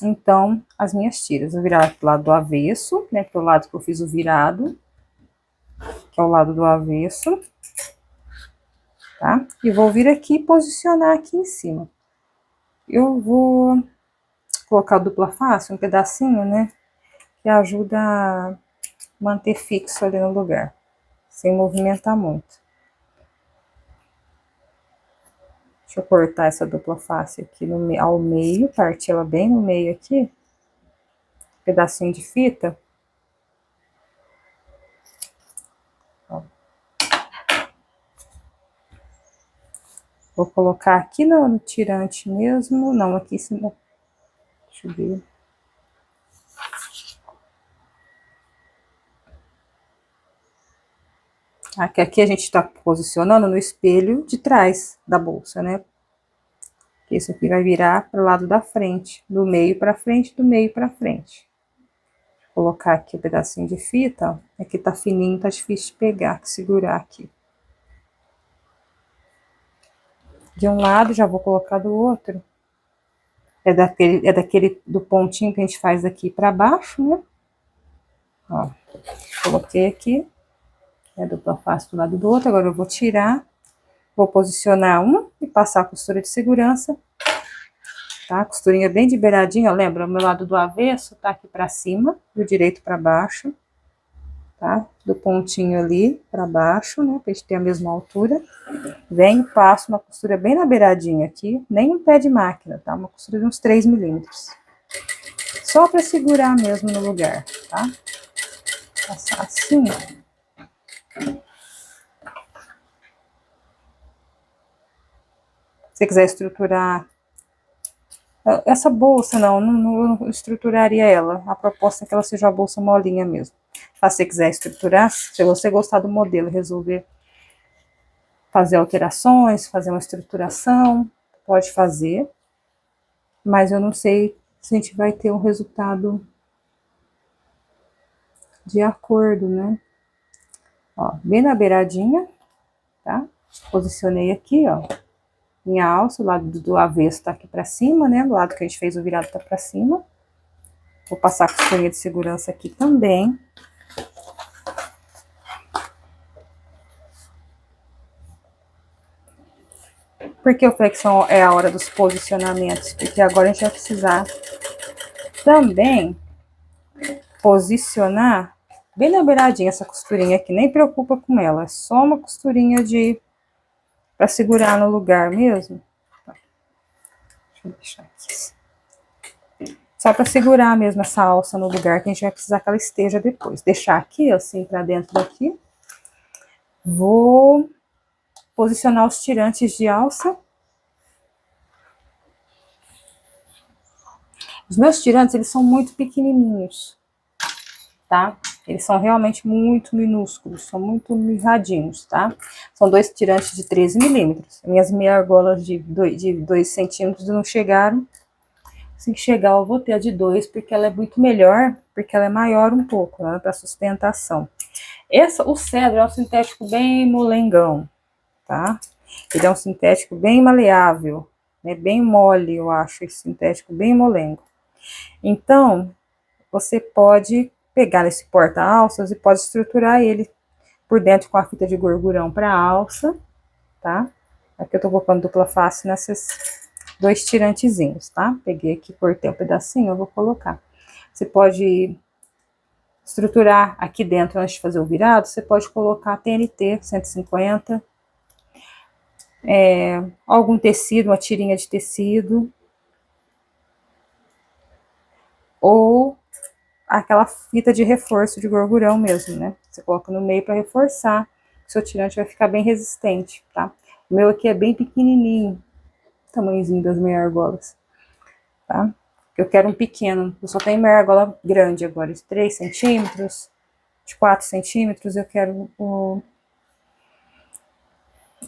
então, as minhas tiras. Vou virar pro lado do avesso, né? Pro lado que eu fiz o virado, que é o lado do avesso, tá? E vou vir aqui e posicionar aqui em cima. Eu vou colocar dupla face, um pedacinho, né? Que ajuda a manter fixo ali no lugar, sem movimentar muito. Deixa eu cortar essa dupla face aqui ao meio, partir ela bem no meio aqui. Pedacinho de fita. Ó. Vou colocar aqui no tirante mesmo, não, aqui em cima. Deixa eu ver. Aqui a gente tá posicionando no espelho de trás da bolsa, né? Isso aqui vai virar pro lado da frente, do meio para frente, do meio para frente. Vou colocar aqui o pedacinho de fita, ó. Aqui tá fininho, tá difícil de pegar, segurar aqui. De um lado, já vou colocar do outro. É daquele do pontinho que a gente faz aqui para baixo, né? Ó, coloquei aqui. Dupla face do lado do outro. Agora eu vou tirar, vou posicionar um e passar a costura de segurança, tá? Costurinha bem de beiradinha, ó, lembra? O meu lado do avesso tá aqui para cima e o direito para baixo, tá? Do pontinho ali para baixo, né? Pra gente ter a mesma altura. Venho, passo uma costura bem na beiradinha aqui, nem um pé de máquina, tá? Uma costura de uns 3 milímetros. Só para segurar mesmo no lugar, tá? Passar assim, ó. Se você quiser estruturar essa bolsa, não estruturaria ela. A proposta é que ela seja uma bolsa molinha mesmo. Mas se você quiser estruturar, se você gostar do modelo, resolver fazer alterações, fazer uma estruturação, pode fazer. Mas eu não sei se a gente vai ter um resultado de acordo, né? Ó, bem na beiradinha, tá? Posicionei aqui, ó. Minha alça, o lado do avesso tá aqui pra cima, né? O lado que a gente fez o virado tá pra cima. Vou passar a costurinha de segurança aqui também. Por que eu falei que é a hora dos posicionamentos? Porque agora a gente vai precisar também posicionar bem na beiradinha essa costurinha aqui. Nem preocupa com ela, é só uma costurinha pra segurar no lugar mesmo. Deixa eu deixar aqui. Só pra segurar mesmo essa alça no lugar que a gente vai precisar que ela esteja depois. Deixar aqui, assim, pra dentro daqui. Vou posicionar os tirantes de alça. Os meus tirantes, eles são muito pequenininhos, tá? Eles são realmente muito minúsculos, são muito mirradinhos, tá? São 2 tirantes de 13 milímetros. Minhas meia argolas de 2 centímetros não chegaram. Assim que chegar, eu vou ter a de 2, porque ela é muito melhor, porque ela é maior um pouco, né, para sustentação. O cedro é um sintético bem molengão, tá? Ele é um sintético bem maleável, né? Bem mole, eu acho, esse sintético bem molengo. Então, você pode pegar esse porta-alças e pode estruturar ele por dentro com a fita de gorgurão para alça, tá? Aqui eu tô colocando dupla face nesses 2 tirantezinhos, tá? Peguei aqui, cortei um pedacinho, eu vou colocar. Você pode estruturar aqui dentro antes de fazer o virado, você pode colocar TNT 150, algum tecido, uma tirinha de tecido, ou aquela fita de reforço de gorgurão mesmo, né? Você coloca no meio para reforçar, o seu tirante vai ficar bem resistente, tá? O meu aqui é bem pequenininho, tamanhozinho das meia argolas, tá? Eu quero um pequeno, eu só tenho meia argola grande agora, de 3 centímetros, de 4 centímetros, eu quero o...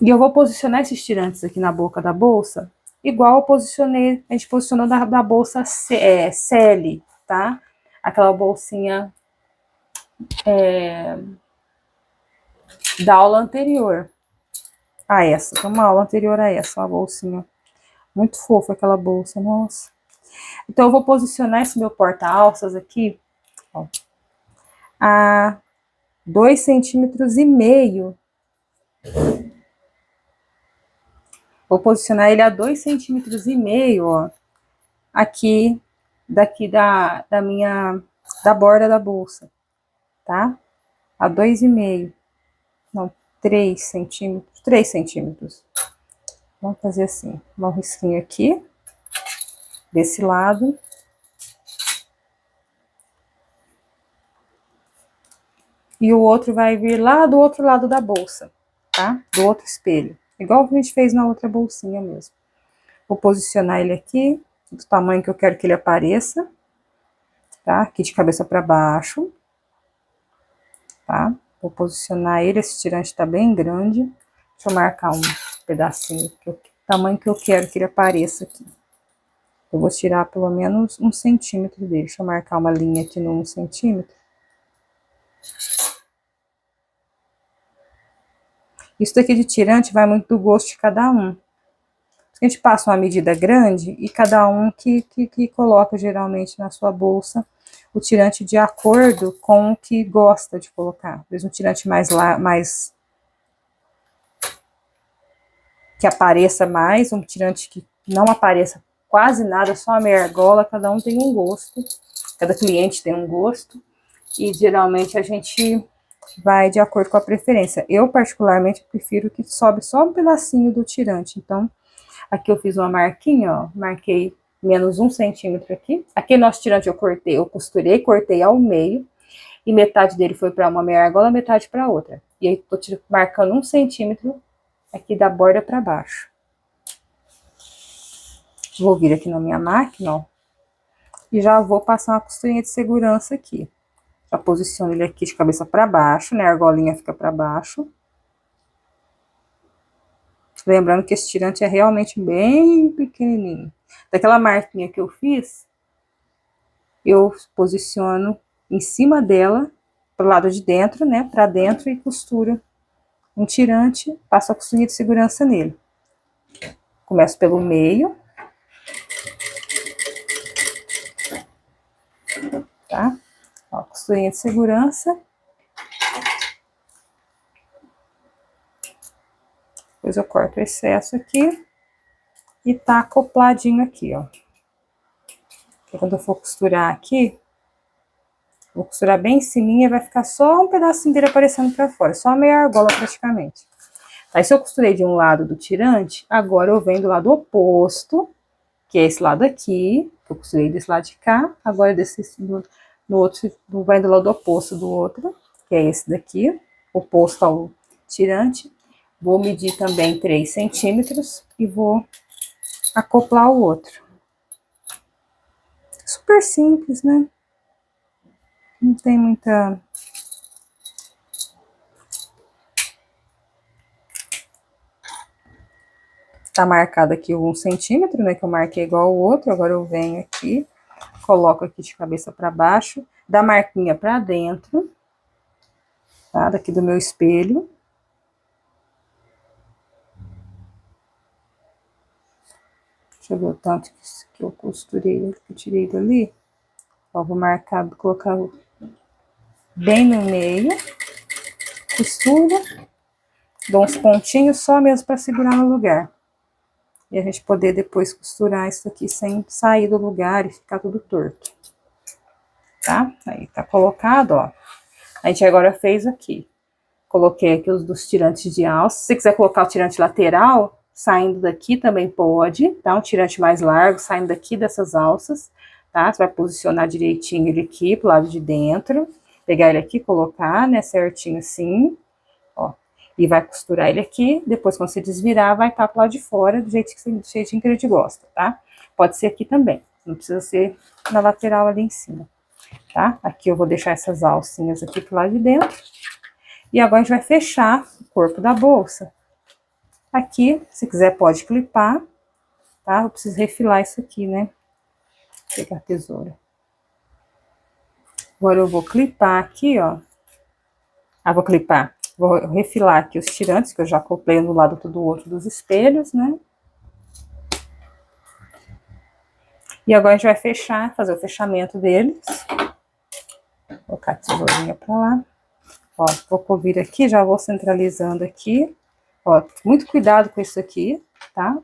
E eu vou posicionar esses tirantes aqui na boca da bolsa, igual eu posicionei, a gente posicionou da bolsa CL, tá? Aquela bolsinha da aula anterior a essa, então uma aula anterior a essa, uma bolsinha. Muito fofa aquela bolsa, nossa. Então eu vou posicionar esse meu porta-alças aqui, ó, a 2,5 centímetros. Vou posicionar ele a 2,5 centímetros, ó, aqui, daqui da borda da bolsa, tá? A 2,5, não, 3 centímetros, 3 centímetros. Vamos fazer assim, um risquinho aqui, desse lado. E o outro vai vir lá do outro lado da bolsa, tá? Do outro espelho. Igual a gente fez na outra bolsinha mesmo. Vou posicionar ele aqui, do tamanho que eu quero que ele apareça, tá? Aqui de cabeça para baixo, tá? Vou posicionar ele, esse tirante tá bem grande. Deixa eu marcar um pedacinho, tamanho que eu quero que ele apareça aqui. Eu vou tirar pelo menos 1 centímetro dele. Deixa eu marcar uma linha aqui no 1 centímetro. Isso daqui de tirante vai muito do gosto de cada um. A gente passa uma medida grande e cada um que coloca geralmente na sua bolsa o tirante de acordo com o que gosta de colocar. Às vezes um tirante mais que apareça mais, um tirante que não apareça quase nada, só a meia argola, cada um tem um gosto, cada cliente tem um gosto, e geralmente a gente vai de acordo com a preferência. Eu, particularmente, prefiro que sobe só um pedacinho do tirante. Então, aqui eu fiz uma marquinha, ó, marquei menos 1 centímetro aqui. Aqui nosso tirante eu costurei, cortei ao meio, e metade dele foi para uma meia argola, metade para outra. E aí, tô marcando 1 centímetro aqui da borda para baixo. Vou vir aqui na minha máquina, ó, e já vou passar uma costurinha de segurança aqui. Já posiciono ele aqui de cabeça para baixo, né? A argolinha fica para baixo. Lembrando que esse tirante é realmente bem pequenininho. Daquela marquinha que eu fiz, eu posiciono em cima dela pro lado de dentro, né, pra dentro e costuro um tirante, passo a costurinha de segurança nele. Começo pelo meio. Tá? Ó, costurinha de segurança. Depois eu corto o excesso aqui. E tá acopladinho aqui, ó. Porque quando eu for costurar aqui, vou costurar bem em cima, vai ficar só um pedacinho dele aparecendo pra fora, só meia argola praticamente. Aí se eu costurei de um lado do tirante, agora eu venho do lado oposto, que é esse lado aqui, que eu costurei desse lado de cá, agora desse no outro, vai do lado oposto do outro, que é esse daqui, oposto ao tirante. Vou medir também 3 centímetros e vou acoplar o outro. Super simples, né? Não tem muita... Tá marcado aqui 1 centímetro, né? Que eu marquei igual o outro. Agora eu venho aqui, coloco aqui de cabeça para baixo, da marquinha para dentro, tá? Daqui do meu espelho. Deixa eu ver o tanto que eu costurei, que eu tirei dali. Ó, vou marcar, vou colocar bem no meio, costura, dou uns pontinhos só mesmo para segurar no lugar. E a gente poder depois costurar isso aqui sem sair do lugar e ficar tudo torto. Tá? Aí tá colocado, ó. A gente agora fez aqui. Coloquei aqui os dos tirantes de alça. Se você quiser colocar o tirante lateral, saindo daqui também pode, tá? Um tirante mais largo, saindo daqui dessas alças, tá? Você vai posicionar direitinho ele aqui pro lado de dentro. Pegar ele aqui, colocar, né, certinho assim, ó. E vai costurar ele aqui, depois quando você desvirar, vai estar pro lado de fora, do jeitinho que a gente gosta, tá? Pode ser aqui também, não precisa ser na lateral ali em cima, tá? Aqui eu vou deixar essas alcinhas aqui pro lado de dentro. E agora a gente vai fechar o corpo da bolsa. Aqui, se quiser pode clipar, tá? Eu preciso refilar isso aqui, né? Vou pegar a tesoura. Agora eu vou clipar aqui, ó. Vou clipar. Vou refilar aqui os tirantes, que eu já acoplei um do lado do outro dos espelhos, né? E agora a gente vai fechar, fazer o fechamento deles. Vou colocar a tesourinha pra lá. Ó, vou vir aqui, já vou centralizando aqui. Ó, muito cuidado com isso aqui, tá?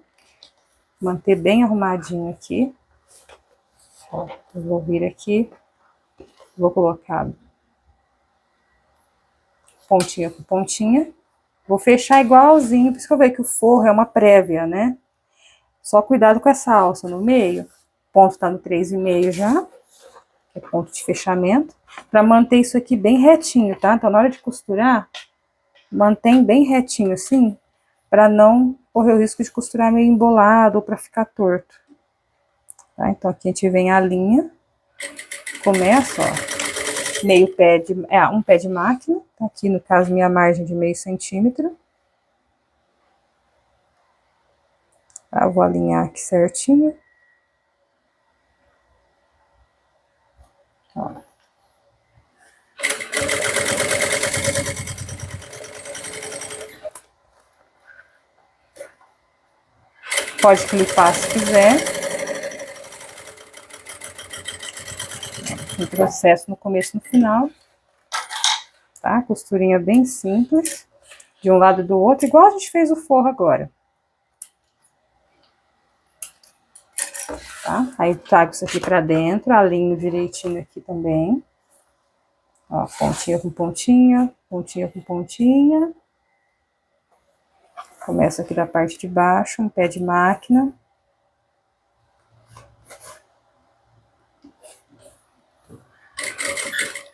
Manter bem arrumadinho aqui. Ó, eu vou vir aqui. Vou colocar pontinha com pontinha. Vou fechar igualzinho, por isso que eu vejo que o forro é uma prévia, né? Só cuidado com essa alça no meio. O ponto tá no 3,5 já. É ponto de fechamento. Pra manter isso aqui bem retinho, tá? Então, na hora de costurar, mantém bem retinho assim, pra não correr o risco de costurar meio embolado ou pra ficar torto. Tá? Então, aqui a gente vem a linha. Começa, ó, meio pé de... um pé de máquina. Aqui, no caso, minha margem de meio centímetro. Tá? Vou alinhar aqui certinho. Ó. Pode clipar se quiser. Um processo no começo e no final. Tá? Costurinha bem simples. De um lado e do outro, igual a gente fez o forro agora. Tá? Aí trago isso aqui pra dentro, alinho direitinho aqui também. Ó, pontinha com pontinha, pontinha com pontinha. Começo aqui da parte de baixo, um pé de máquina.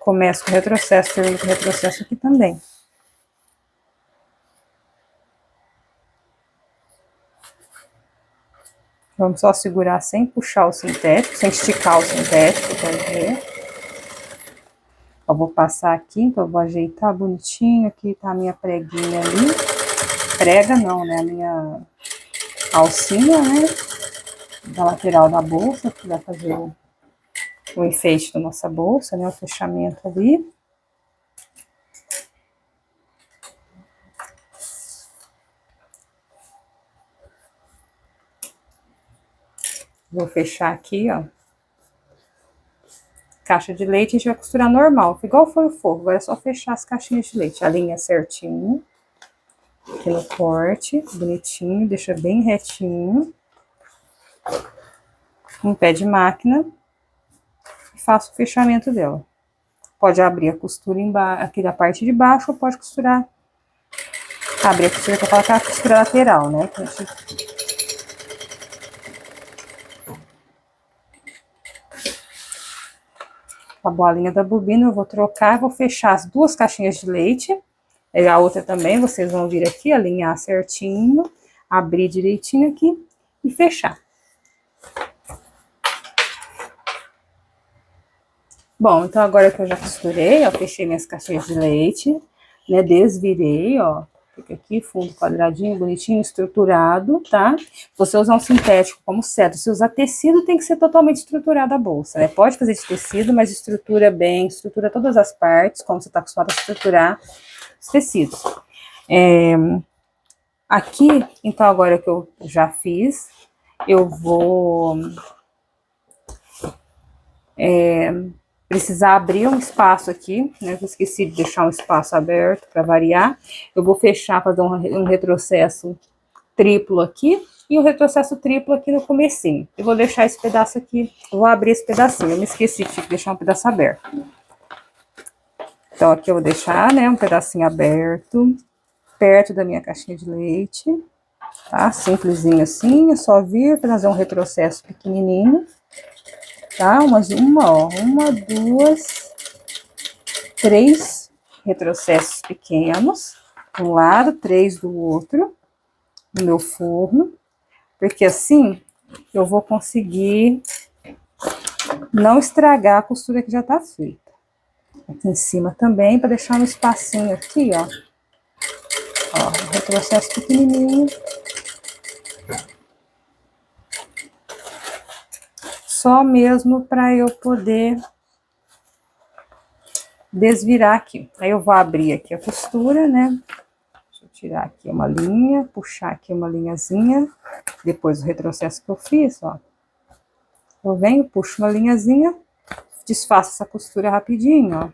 Começo com retrocesso, termino com retrocesso aqui também. Vamos só segurar sem puxar o sintético, sem esticar o sintético, quero ver. Eu vou passar aqui, então eu vou ajeitar bonitinho. Aqui tá a minha preguinha ali. Prega não, né? A minha alcinha, né? Da lateral da bolsa, que vai fazer o enfeite da nossa bolsa, né? O fechamento ali. Vou fechar aqui, ó. Caixa de leite a gente vai costurar normal, igual foi o forro. Agora é só fechar as caixinhas de leite. Alinha certinho. Aqui no corte, bonitinho, deixa bem retinho. Um pé de máquina. E faço o fechamento dela. Pode abrir a costura aqui da parte de baixo ou pode costurar. Abrir a costura, que eu falo que é a costura lateral, né? Que a gente... Acabou a linha da bobina, eu vou trocar, vou fechar as duas caixinhas de leite. E a outra também, vocês vão vir aqui, alinhar certinho, abrir direitinho aqui e fechar. Bom, então agora que eu já costurei, ó, fechei minhas caixinhas de leite, né, desvirei, ó, fica aqui, fundo quadradinho, bonitinho, estruturado, tá? Você usar um sintético como certo, se usar tecido tem que ser totalmente estruturada a bolsa, né? Pode fazer de tecido, mas estrutura bem, estrutura todas as partes, como você tá acostumado a estruturar os tecidos. Aqui, então agora que eu já fiz, eu vou... precisar abrir um espaço aqui, né? Eu esqueci de deixar um espaço aberto para variar. Eu vou fechar, fazer um retrocesso triplo aqui e um retrocesso triplo aqui no comecinho. Eu vou deixar esse pedaço aqui, vou abrir esse pedacinho. Eu me esqueci que tinha que deixar um pedaço aberto. Então aqui eu vou deixar, né, um pedacinho aberto, perto da minha caixinha de leite, tá? Simplesinho assim, é só vir fazer um retrocesso pequenininho. Tá? Uma, duas, três retrocessos pequenos, de um lado, 3 do outro, no meu forro, porque assim eu vou conseguir não estragar a costura que já tá feita. Aqui em cima também, para deixar um espacinho aqui, ó. Ó, um retrocesso pequenininho. Só mesmo para eu poder desvirar aqui. Aí eu vou abrir aqui a costura, né? Deixa eu tirar aqui uma linha, puxar aqui uma linhazinha. Depois do retrocesso que eu fiz, ó. Eu venho, puxo uma linhazinha, desfaço essa costura rapidinho, ó.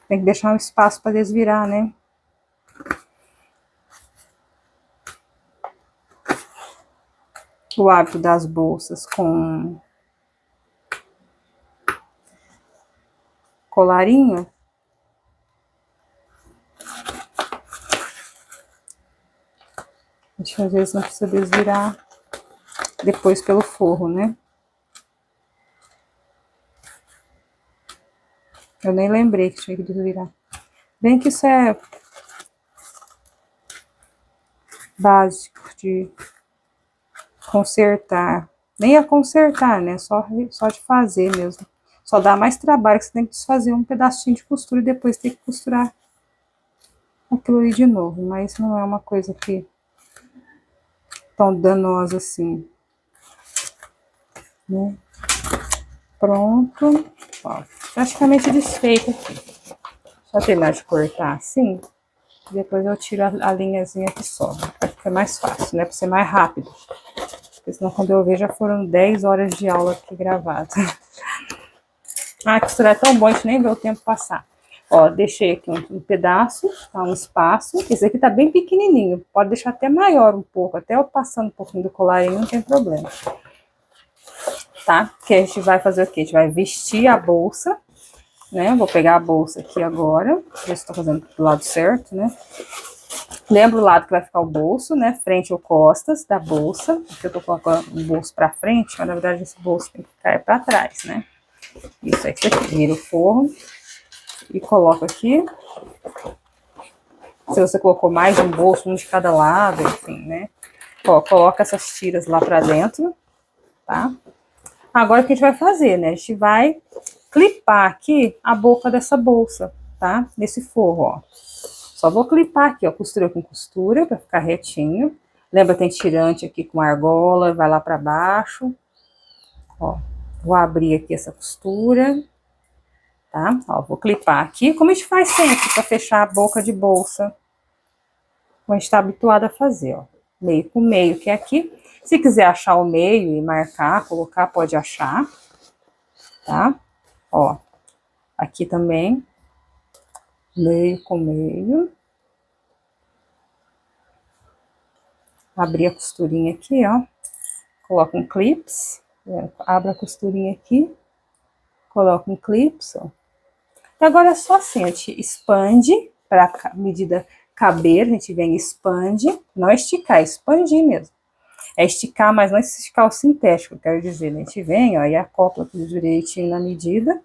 Tem que deixar um espaço para desvirar, né? O hábito das bolsas com colarinho. A gente às vezes não precisa desvirar depois pelo forro, né? Eu nem lembrei que tinha que desvirar. Bem que isso é básico de consertar. Nem é consertar, né? Só de fazer mesmo. Só dá mais trabalho que você tem que desfazer um pedacinho de costura e depois tem que costurar aquilo ali de novo. Mas não é uma coisa que tão danosa assim, né? Pronto. Ó, praticamente desfeito aqui. Só terminar de cortar assim. Depois eu tiro a linhazinha que sobra. Vai ficar mais fácil, né? Pra ser mais rápido. Porque senão quando eu ver já foram 10 horas de aula aqui gravadas. Ah, costurar é tão bom, a gente nem vê o tempo passar. Ó, deixei aqui um pedaço, tá? Um espaço. Esse aqui tá bem pequenininho. Pode deixar até maior um pouco. Até eu passando um pouquinho do colarinho, não tem problema. Tá? Que a gente vai fazer o quê? A gente vai vestir a bolsa, né? Vou pegar a bolsa aqui agora. Ver se estou fazendo do lado certo, né? Lembra o lado que vai ficar o bolso, né? Frente ou costas da bolsa. Aqui eu tô colocando o bolso pra frente, mas na verdade esse bolso tem que ficar pra trás, né? Isso aqui, vira o forro e coloca aqui. Se você colocou mais de um bolso, um de cada lado, enfim, né? Ó, coloca essas tiras lá pra dentro, tá? Agora o que a gente vai fazer, né? A gente vai clipar aqui a boca dessa bolsa, tá? Nesse forro, ó. Só vou clipar aqui, ó, costura com costura, pra ficar retinho. Lembra, tem tirante aqui com argola, vai lá pra baixo. Ó, vou abrir aqui essa costura, tá? Ó, vou clipar aqui, como a gente faz sempre pra fechar a boca de bolsa. Como a gente tá habituado a fazer, ó. Meio com meio, que é aqui. Se quiser achar o meio e marcar, colocar, pode achar, tá? Ó, aqui também, meio com meio. Abrir a costurinha aqui, ó. Coloca um clips, abre a costurinha aqui, coloca um clips, ó. E agora é só assim, a gente expande para a medida caber, a gente vem e expande, não esticar, é expandir mesmo. É esticar, mas não esticar o sintético, quero dizer, né? A gente vem, ó, e acopla tudo direitinho na medida.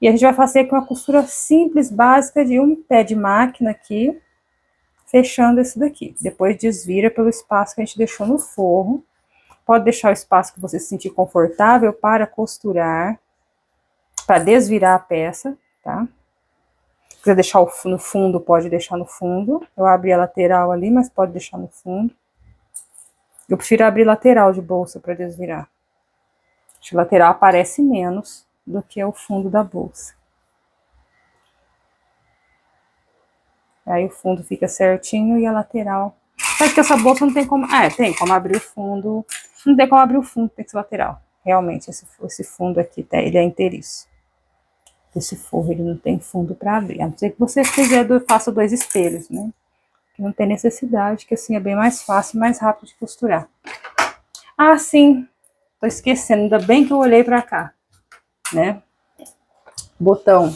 E a gente vai fazer com uma costura simples, básica, de um pé de máquina aqui, fechando esse daqui. Depois desvira pelo espaço que a gente deixou no forro. Pode deixar o espaço que você se sentir confortável para costurar, para desvirar a peça, tá? Se quiser deixar no fundo, pode deixar no fundo. Eu abri a lateral ali, mas pode deixar no fundo. Eu prefiro abrir lateral de bolsa para desvirar. O lateral aparece menos do que o fundo da bolsa. Aí o fundo fica certinho e a lateral. Acho que essa bolsa não tem como. Ah, tem como abrir o fundo. Não tem como abrir o fundo, tem que ser lateral. Realmente, esse fundo aqui, tá, ele é inteiriço. Esse forro, ele não tem fundo para abrir. A não ser que você quiser, faça 2 espelhos, né? Não tem necessidade, que assim é bem mais fácil e mais rápido de costurar. Ah, sim. Tô esquecendo, ainda bem que eu olhei para cá, né? Botão.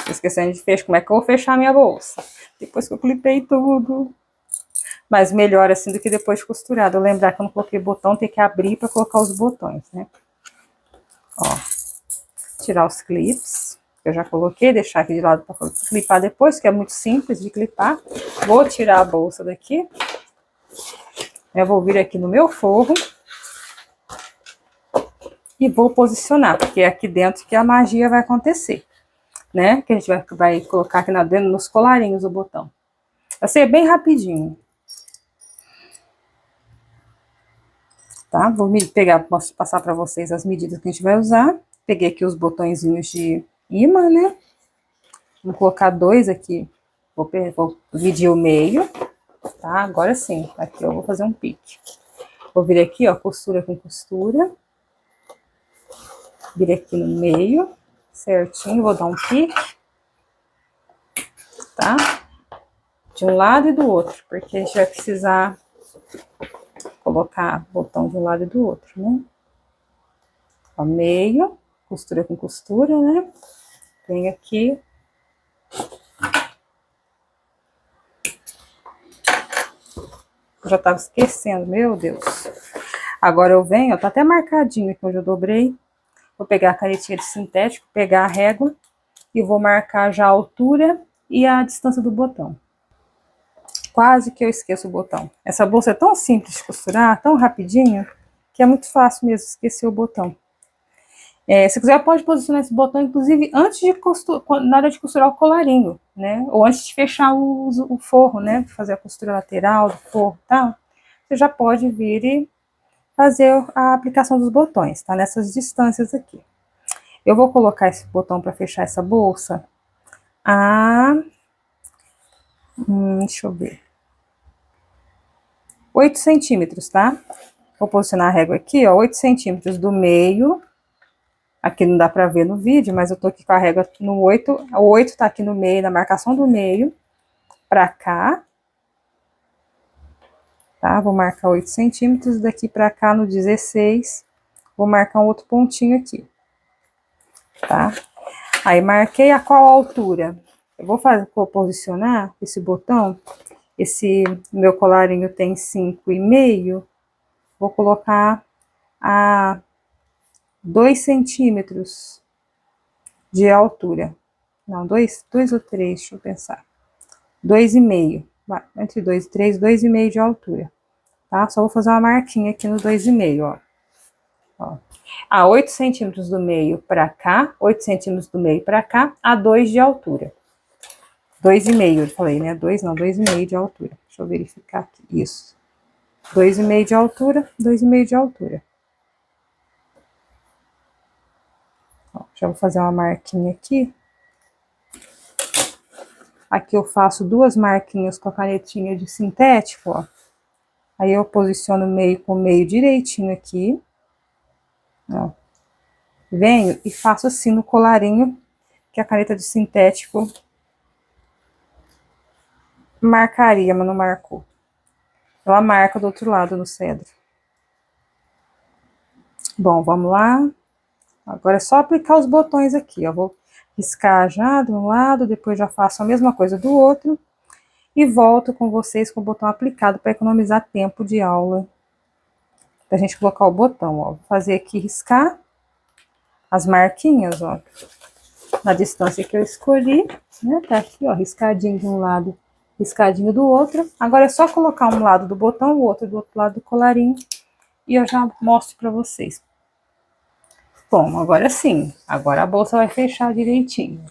Tô esquecendo de fechar. Como é que eu vou fechar a minha bolsa? Depois que eu clipei tudo. Mas melhor assim do que depois de costurado. Eu lembrar que eu não coloquei botão, tem que abrir para colocar os botões, né? Ó. Tirar os clips. Eu já coloquei, deixar aqui de lado para clipar depois, que é muito simples de clipar. Vou tirar a bolsa daqui. Eu vou vir aqui no meu forro. E vou posicionar, porque é aqui dentro que a magia vai acontecer, né? Que a gente vai colocar aqui dentro, nos colarinhos o botão. Vai ser bem rapidinho. Tá? Vou pegar, posso passar para vocês as medidas que a gente vai usar. Peguei aqui os botõezinhos de imã, né? Vou colocar 2 aqui. Vou dividir o meio, tá? Agora sim, aqui eu vou fazer um pique. Vou vir aqui, ó, costura com costura. Vir aqui no meio, certinho, vou dar um pique, tá? De um lado e do outro, porque a gente vai precisar colocar botão de um lado e do outro, né? Ó, meio, costura com costura, né? Vem aqui. Eu já tava esquecendo, meu Deus. Agora eu venho, ó, tá até marcadinho aqui onde eu dobrei. Vou pegar a canetinha de sintético, pegar a régua e vou marcar já a altura e a distância do botão. Quase que eu esqueço o botão. Essa bolsa é tão simples de costurar, tão rapidinho, que é muito fácil mesmo esquecer o botão. Se quiser, pode posicionar esse botão, inclusive, antes de na hora de costurar o colarinho, né? Ou antes de fechar o forro, né? Fazer a costura lateral do forro e tal. Você já pode vir e fazer a aplicação dos botões, tá? Nessas distâncias aqui. Eu vou colocar esse botão para fechar essa bolsa deixa eu ver. 8 centímetros, tá? Vou posicionar a régua aqui, ó, 8 centímetros do meio. Aqui não dá pra ver no vídeo, mas eu tô aqui com a régua no 8. O 8 tá aqui no meio, na marcação do meio, pra cá. Tá? Vou marcar 8 centímetros, daqui pra cá no 16. Vou marcar um outro pontinho aqui. Tá? Aí, marquei a qual altura? Eu vou posicionar esse botão. Esse meu colarinho tem 5,5. Vou colocar a 2 centímetros de altura. Não, 2 ou 3, deixa eu pensar. 2,5. Entre 2 e 3, 2,5 de altura. Tá? Só vou fazer uma marquinha aqui no 2,5, ó. A 8 centímetros do meio pra cá, 8 centímetros do meio pra cá, a 2 de altura. 2,5, eu falei, né? 2 não, 2,5 de altura. Deixa eu verificar aqui. Isso. 2,5 de altura, 2,5 de altura. Ó, já vou fazer uma marquinha aqui. Aqui eu faço 2 marquinhas com a canetinha de sintético, ó. Aí eu posiciono meio com meio direitinho aqui. Ó. Venho e faço assim no colarinho, que a caneta de sintético marcaria, mas não marcou. Ela marca do outro lado no cedro. Bom, vamos lá. Agora é só aplicar os botões aqui, ó. Vou riscar já de um lado, depois já faço a mesma coisa do outro. E volto com vocês com o botão aplicado para economizar tempo de aula. Pra gente colocar o botão, ó. Vou fazer aqui, riscar as marquinhas, ó. Na distância que eu escolhi, né? Tá aqui, ó, riscadinho de um lado, riscadinho do outro. Agora é só colocar um lado do botão, o outro do outro lado do colarinho. E eu já mostro pra vocês. Bom, agora sim. Agora a bolsa vai fechar direitinho.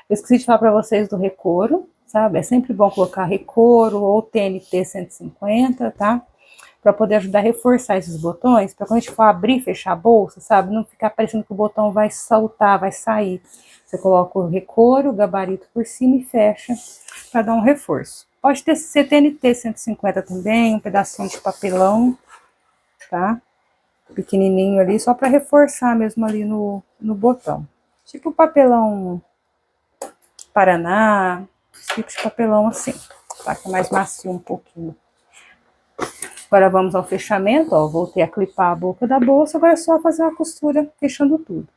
Eu esqueci de falar pra vocês do recouro, sabe? É sempre bom colocar recouro ou TNT 150, tá? Para poder ajudar a reforçar esses botões, para quando a gente for abrir e fechar a bolsa, sabe? Não ficar parecendo que o botão vai saltar, vai sair. Você coloca o recouro, o gabarito por cima e fecha para dar um reforço. Pode ter CTNT 150 também, um pedacinho de papelão, tá? Pequenininho ali, só para reforçar mesmo ali no botão. Tipo papelão Paraná, tipo de papelão assim, tá? Que é mais macio um pouquinho. Agora vamos ao fechamento, ó, voltei a clipar a boca da bolsa, agora é só fazer uma costura fechando tudo.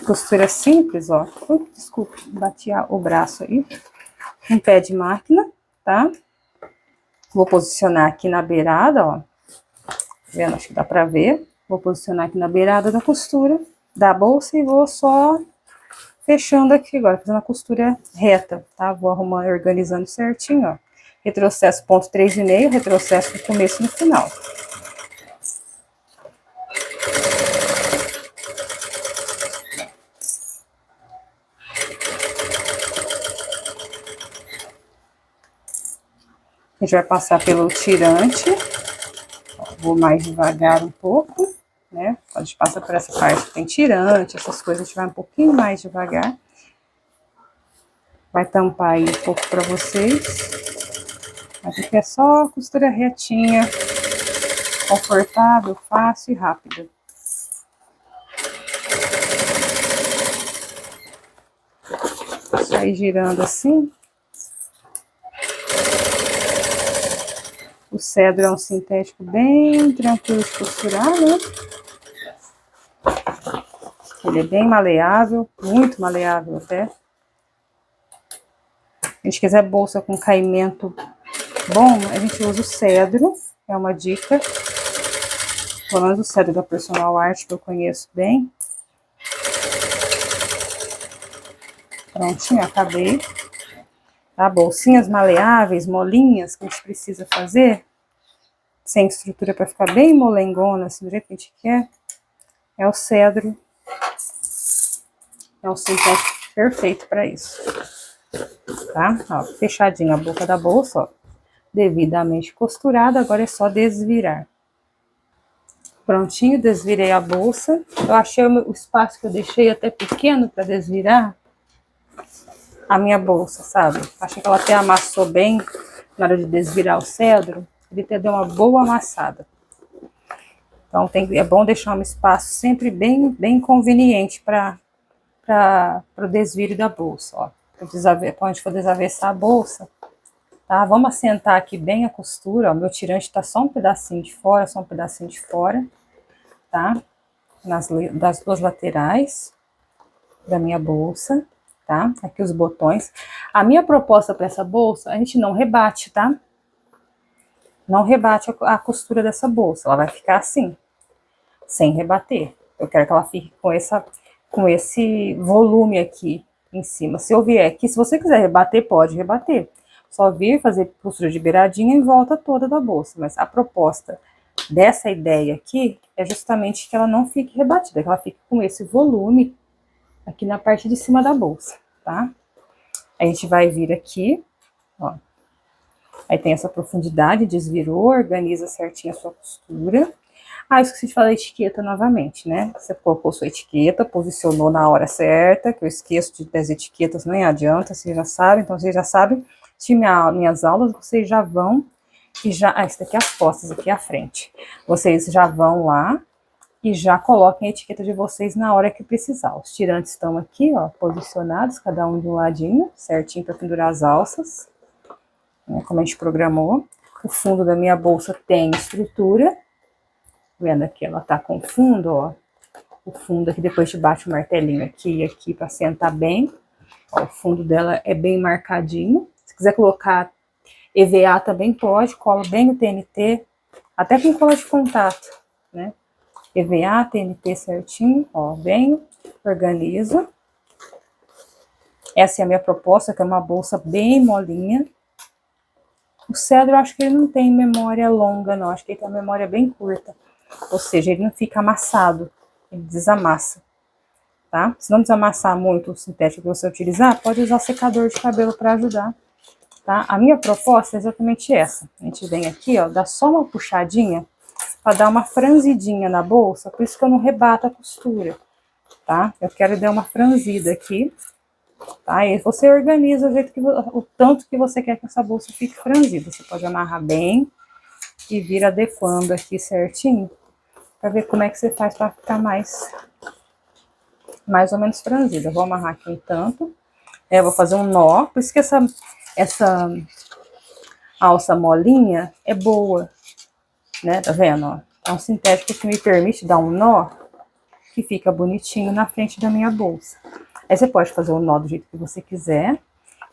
Costura simples, ó. Desculpa, bati o braço aí. Um pé de máquina, tá? Vou posicionar aqui na beirada, ó. Tá vendo? Acho que dá pra ver. Vou posicionar aqui na beirada da costura da bolsa e vou só fechando aqui agora, fazendo a costura reta, tá? Vou arrumando, organizando certinho, ó. Retrocesso ponto 3,5, retrocesso no começo e no final. A gente vai passar pelo tirante. Vou mais devagar um pouco, né? A gente passa por essa parte que tem tirante, essas coisas, a gente vai um pouquinho mais devagar. Vai tampar aí um pouco para vocês. Mas aqui é só costura retinha, confortável, fácil e rápida. Sair girando assim. O cedro é um sintético bem tranquilo de costurar, né? Ele é bem maleável, muito maleável até. Se a gente quiser bolsa com caimento bom, a gente usa o cedro, é uma dica. Pelo menos o cedro da Personal Art, que eu conheço bem. Prontinho, acabei. Tá? Bolsinhas maleáveis, molinhas, que a gente precisa fazer, sem estrutura para ficar bem molengona, assim, do jeito que a gente quer, é o cedro. É um sintético perfeito para isso. Tá? Ó, fechadinho a boca da bolsa, ó, devidamente costurada, agora é só desvirar. Prontinho, desvirei a bolsa. Eu achei o espaço que eu deixei até pequeno para desvirar a minha bolsa, sabe? Achei que ela até amassou bem na hora de desvirar o cedro. Ele até deu uma boa amassada. Então é bom deixar um espaço sempre bem conveniente para o desvio da bolsa, ó. Quando a gente for desavessar a bolsa, tá? Vamos assentar aqui bem a costura, ó. Meu tirante tá só um pedacinho de fora, tá? Das duas laterais da minha bolsa, tá? Aqui os botões. A minha proposta para essa bolsa, a gente não rebate, tá? Não rebate a costura dessa bolsa, ela vai ficar assim, sem rebater. Eu quero que ela fique com esse volume aqui em cima. Se eu vier aqui, se você quiser rebater, pode rebater. Só vir fazer costura de beiradinha em volta toda da bolsa. Mas a proposta dessa ideia aqui é justamente que ela não fique rebatida, que ela fique com esse volume aqui na parte de cima da bolsa, tá? A gente vai vir aqui, ó. Aí tem essa profundidade, desvirou, organiza certinho a sua costura. Ah, esqueci de falar da etiqueta novamente, né? Você colocou sua etiqueta, posicionou na hora certa, que eu esqueço das etiquetas, nem adianta, vocês já sabem. Então, vocês já sabem, de minhas aulas, vocês já vão E já, esse daqui é as costas, aqui é a frente. Vocês já vão lá e já coloquem a etiqueta de vocês na hora que precisar. Os tirantes estão aqui, ó, posicionados, cada um de um ladinho, certinho para pendurar as alças, né, como a gente programou. O fundo da minha bolsa tem estrutura. Vendo aqui, ela tá com fundo, ó. O fundo aqui, depois te bate o martelinho aqui e aqui para sentar bem. Ó, o fundo dela é bem marcadinho. Se quiser colocar EVA também pode, cola bem o TNT, até com cola de contato, né? EVA, TNT certinho, ó, bem, organizo. Essa é a minha proposta, que é uma bolsa bem molinha. O cedro, eu acho que ele não tem memória longa, não. Acho que ele tem uma memória bem curta. Ou seja, ele não fica amassado, ele desamassa, tá? Se não desamassar muito o sintético que você utilizar, pode usar secador de cabelo para ajudar, tá? A minha proposta é exatamente essa. A gente vem aqui, ó, dá só uma puxadinha para dar uma franzidinha na bolsa, por isso que eu não rebato a costura, tá? Eu quero dar uma franzida aqui, tá? E você organiza o jeito que o tanto que você quer que essa bolsa fique franzida. Você pode amarrar bem e vir adequando aqui certinho, para ver como é que você faz para ficar mais ou menos franzida. Eu vou amarrar aqui um tanto, vou fazer um nó, por isso que essa alça molinha é boa, né? Tá vendo, ó? É um sintético que me permite dar um nó que fica bonitinho na frente da minha bolsa. Aí você pode fazer o nó do jeito que você quiser,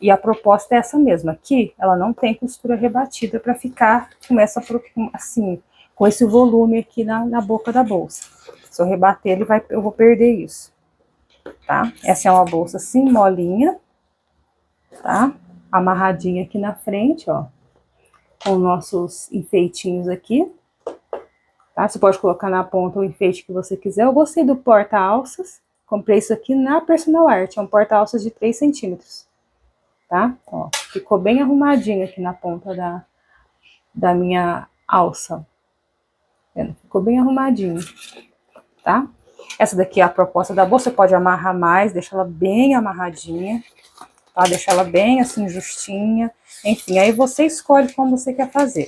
e a proposta é essa mesma. Aqui, ela não tem costura rebatida para ficar com essa, assim, com esse volume aqui na boca da bolsa. Se eu rebater, eu vou perder isso, tá? Essa é uma bolsa assim, molinha, tá? Amarradinha aqui na frente, ó, com nossos enfeitinhos aqui, tá? Você pode colocar na ponta o enfeite que você quiser. Eu gostei do porta-alças, comprei isso aqui na Personal Art, é um porta-alças de 3 centímetros, tá? Ó, ficou bem arrumadinho aqui na ponta da minha alça. Ficou bem arrumadinho, tá? Essa daqui é a proposta da bolsa. Você pode amarrar mais, deixar ela bem amarradinha, tá? Deixar ela bem assim, justinha. Enfim, aí você escolhe como você quer fazer.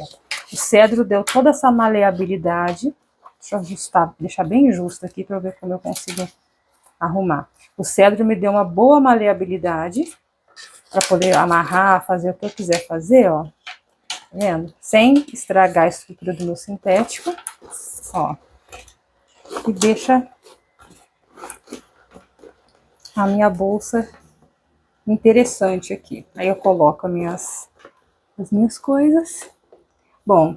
O cedro deu toda essa maleabilidade. Deixa eu ajustar, deixar bem justo aqui para eu ver como eu consigo arrumar. O cedro me deu uma boa maleabilidade para poder amarrar, fazer o que eu quiser fazer, ó. Tá vendo? Sem estragar a estrutura do meu sintético, ó. E deixa a minha bolsa interessante aqui. Aí eu coloco as minhas coisas. Bom,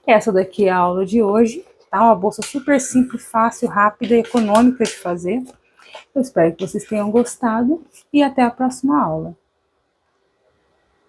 essa daqui é a aula de hoje, tá? Uma bolsa super simples, fácil, rápida e econômica de fazer. Eu espero que vocês tenham gostado e até a próxima aula.